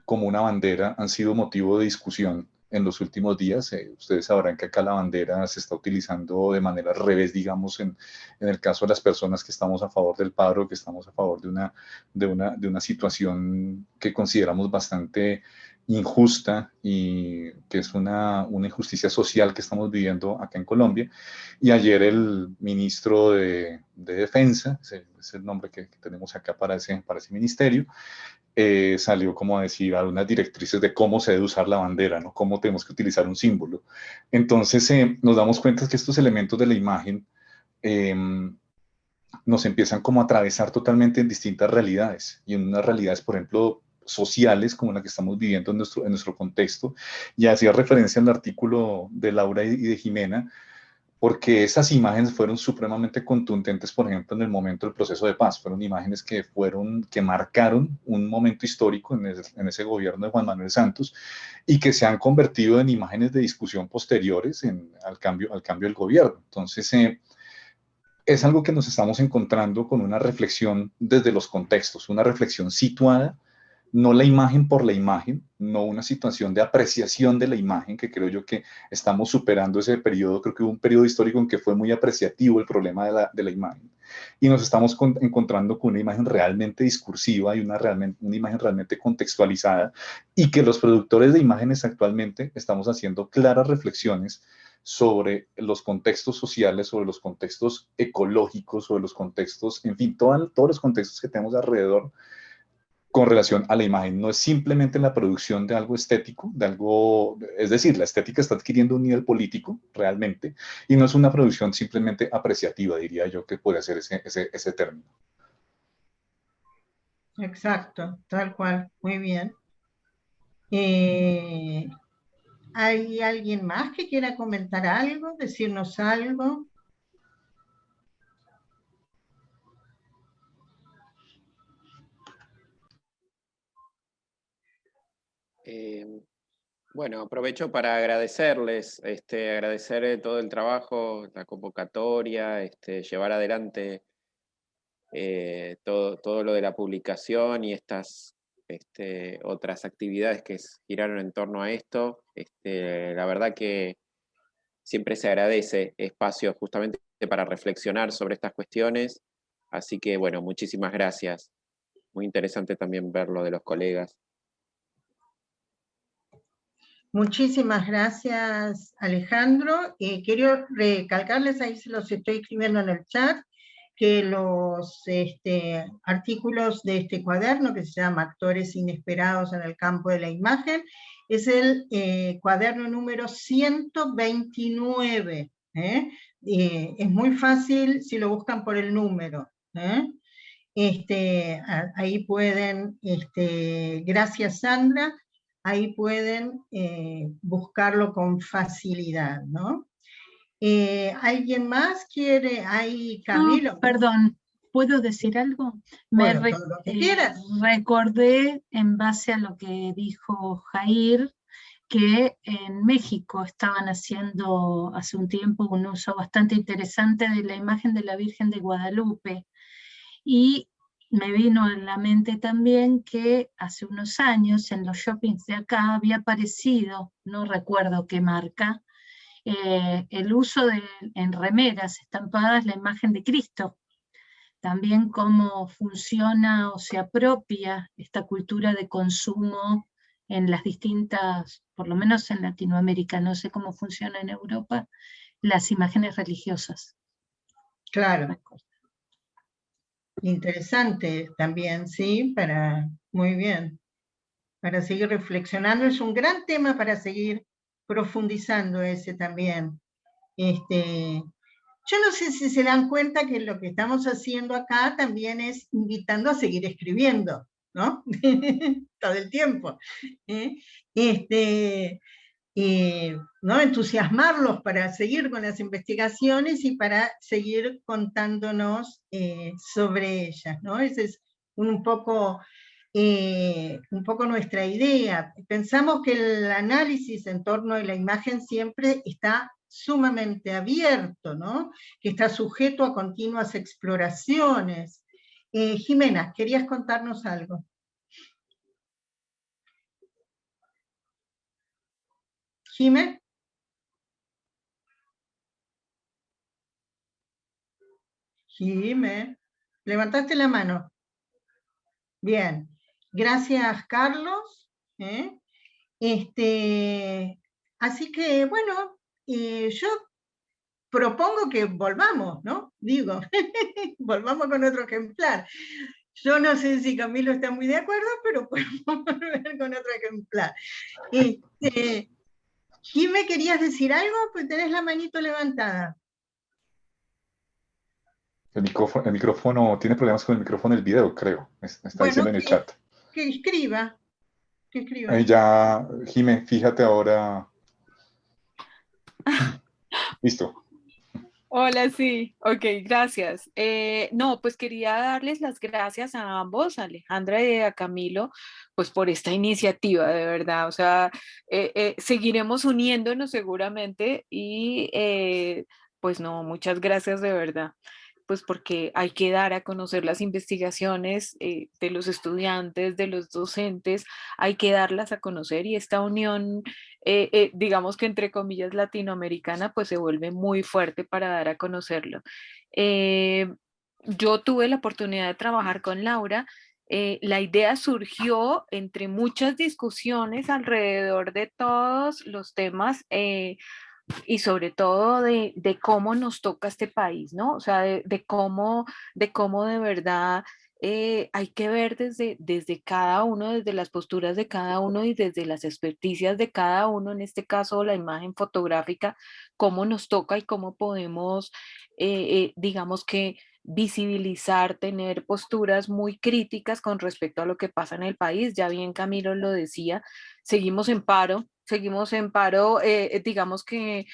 como una bandera han sido motivo de discusión en los últimos días. Ustedes sabrán que acá la bandera se está utilizando de manera al revés, digamos, en el caso de las personas que estamos a favor del paro, que estamos a favor de una situación que consideramos bastante injusta y que es una injusticia social que estamos viviendo acá en Colombia. Y ayer el ministro de Defensa, es el nombre que tenemos acá para ese ministerio, salió como a decir algunas directrices de cómo se debe usar la bandera, ¿no? Cómo tenemos que utilizar un símbolo. Entonces nos damos cuenta que estos elementos de la imagen nos empiezan como a atravesar totalmente en distintas realidades, y en unas realidades, por ejemplo, sociales como la que estamos viviendo en nuestro contexto. Y hacía referencia al artículo de Laura y de Jimena, porque esas imágenes fueron supremamente contundentes, por ejemplo, en el momento del proceso de paz. Fueron imágenes que marcaron un momento histórico en ese gobierno de Juan Manuel Santos, y que se han convertido en imágenes de discusión posteriores al cambio del gobierno. Entonces, es algo que nos estamos encontrando con una reflexión desde los contextos, una reflexión situada, no la imagen por la imagen, no una situación de apreciación de la imagen, que creo yo que estamos superando ese periodo. Creo que hubo un periodo histórico en que fue muy apreciativo el problema de la imagen, y nos estamos encontrando con una imagen realmente discursiva y una imagen realmente contextualizada, y que los productores de imágenes actualmente estamos haciendo claras reflexiones sobre los contextos sociales, sobre los contextos ecológicos, sobre los contextos, en fin, todos los contextos que tenemos alrededor con relación a la imagen. No es simplemente la producción de algo estético, es decir, la estética está adquiriendo un nivel político realmente, y no es una producción simplemente apreciativa, diría yo, que puede ser ese término.
Exacto, tal cual, muy bien. ¿Hay alguien más que quiera comentar algo, decirnos algo?
Bueno, aprovecho para agradecerles, agradecer todo el trabajo, la convocatoria, llevar adelante todo lo de la publicación y estas otras actividades que giraron en torno a esto. La verdad que siempre se agradece espacio justamente para reflexionar sobre estas cuestiones. Así que, bueno, muchísimas gracias. Muy interesante también ver lo de los colegas.
Muchísimas gracias, Alejandro. Quiero recalcarles, ahí se los estoy escribiendo en el chat, que los artículos de este cuaderno, que se llama Actores Inesperados en el Campo de la Imagen, es el cuaderno número 129. Es muy fácil si lo buscan por el número. Ahí pueden, gracias Sandra, ahí pueden buscarlo con facilidad, ¿no? ¿Alguien más quiere? Ahí, Camilo.
No, perdón, ¿puedo decir algo?
Bueno, todo lo que quieras.
Recordé, en base a lo que dijo Jair, que en México estaban haciendo hace un tiempo un uso bastante interesante de la imagen de la Virgen de Guadalupe. Y me vino a la mente también que hace unos años en los shoppings de acá había aparecido, no recuerdo qué marca, el uso en remeras estampadas la imagen de Cristo. También cómo funciona o se apropia esta cultura de consumo en las distintas, por lo menos en Latinoamérica, no sé cómo funciona en Europa, las imágenes religiosas.
Claro. Interesante también, sí, muy bien, para seguir reflexionando. Es un gran tema para seguir profundizando ese también. Yo no sé si se dan cuenta que lo que estamos haciendo acá también es invitando a seguir escribiendo, ¿no? Todo el tiempo. ¿No? Entusiasmarlos para seguir con las investigaciones y para seguir contándonos sobre ellas, ¿no? Esa es un poco nuestra idea. Pensamos que el análisis en torno a la imagen siempre está sumamente abierto, ¿no? Que está sujeto a continuas exploraciones. Jimena, ¿querías contarnos algo? Jimé. Jimé, levantaste la mano. Bien, gracias Carlos. Así que bueno, yo propongo que volvamos, ¿no? Digo, volvamos con otro ejemplar. Yo no sé si Camilo está muy de acuerdo, pero podemos volver con otro ejemplar. Jimé, ¿querías decir algo? Pues tenés la manito levantada.
El micrófono, tiene problemas con el micrófono del video, creo. Me está diciendo en el chat.
Que escriba.
Ya, Jimé, fíjate ahora. Listo.
Hola, sí, ok, gracias. No, pues quería darles las gracias a ambos, a Alejandra y a Camilo, pues por esta iniciativa, de verdad. O sea, seguiremos uniéndonos seguramente y pues no, muchas gracias de verdad, pues porque hay que dar a conocer las investigaciones de los estudiantes, de los docentes, hay que darlas a conocer y esta unión digamos que entre comillas latinoamericana, pues se vuelve muy fuerte para dar a conocerlo. Yo tuve la oportunidad de trabajar con Laura. La idea surgió entre muchas discusiones alrededor de todos los temas y sobre todo de cómo nos toca este país, ¿no? O sea, de cómo de verdad hay que ver desde cada uno, desde las posturas de cada uno y desde las experticias de cada uno, en este caso la imagen fotográfica, cómo nos toca y cómo podemos, digamos que visibilizar, tener posturas muy críticas con respecto a lo que pasa en el país. Ya bien Camilo lo decía, seguimos en paro, digamos que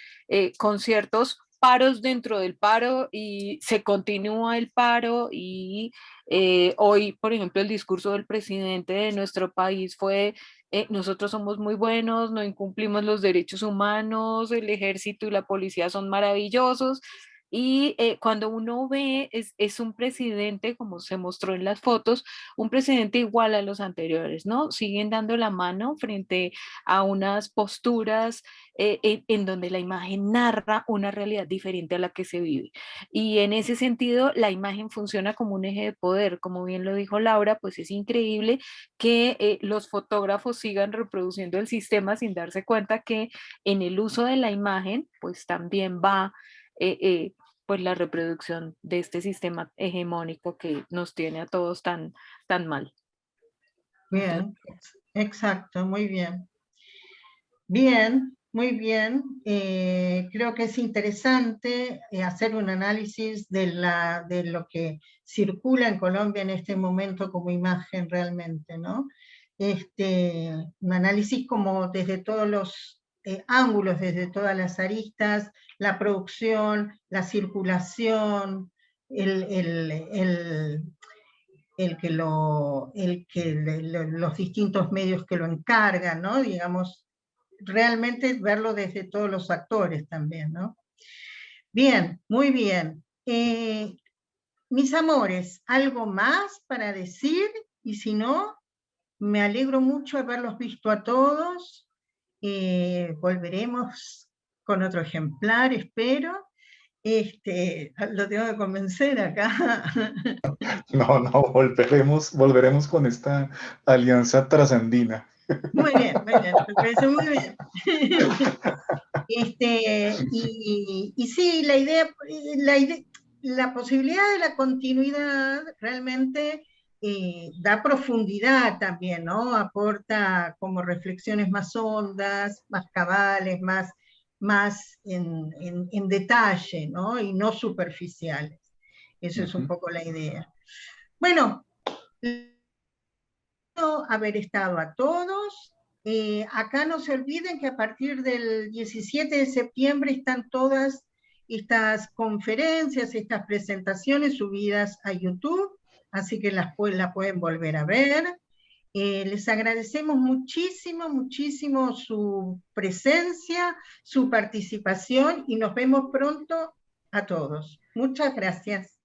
con ciertos paros dentro del paro y se continúa el paro y hoy, por ejemplo, el discurso del presidente de nuestro país fue nosotros somos muy buenos, no incumplimos los derechos humanos, el ejército y la policía son maravillosos. Y cuando uno ve, es un presidente, como se mostró en las fotos, un presidente igual a los anteriores, ¿no? Siguen dando la mano frente a unas posturas en donde la imagen narra una realidad diferente a la que se vive. Y en ese sentido, la imagen funciona como un eje de poder. Como bien lo dijo Laura, pues es increíble que los fotógrafos sigan reproduciendo el sistema sin darse cuenta que en el uso de la imagen, pues también va pues la reproducción de este sistema hegemónico que nos tiene a todos tan mal.
Bien, exacto, muy bien. Bien, muy bien. Creo que es interesante hacer un análisis de lo que circula en Colombia en este momento como imagen realmente, ¿no? Un análisis como desde todos los ángulos, desde todas las aristas, la producción, la circulación, los distintos medios que lo encargan, ¿no? Digamos, realmente verlo desde todos los actores también, ¿no? Bien, muy bien. Mis amores, ¿algo más para decir? Y si no, me alegro mucho de haberlos visto a todos. Volveremos con otro ejemplar, espero. Lo tengo que convencer acá.
No, volveremos con esta alianza trasandina.
Muy bien, me parece muy bien. Y sí, la posibilidad de la continuidad realmente da profundidad también, ¿no? Aporta como reflexiones más hondas, más cabales, más en detalle, ¿no? Y no superficiales. Eso es un poco la idea. Bueno, haber estado a todos. Acá no se olviden que a partir del 17 de septiembre están todas estas conferencias, estas presentaciones subidas a YouTube, así que la pueden volver a ver. Les agradecemos muchísimo, muchísimo su presencia, su participación, y nos vemos pronto a todos. Muchas gracias.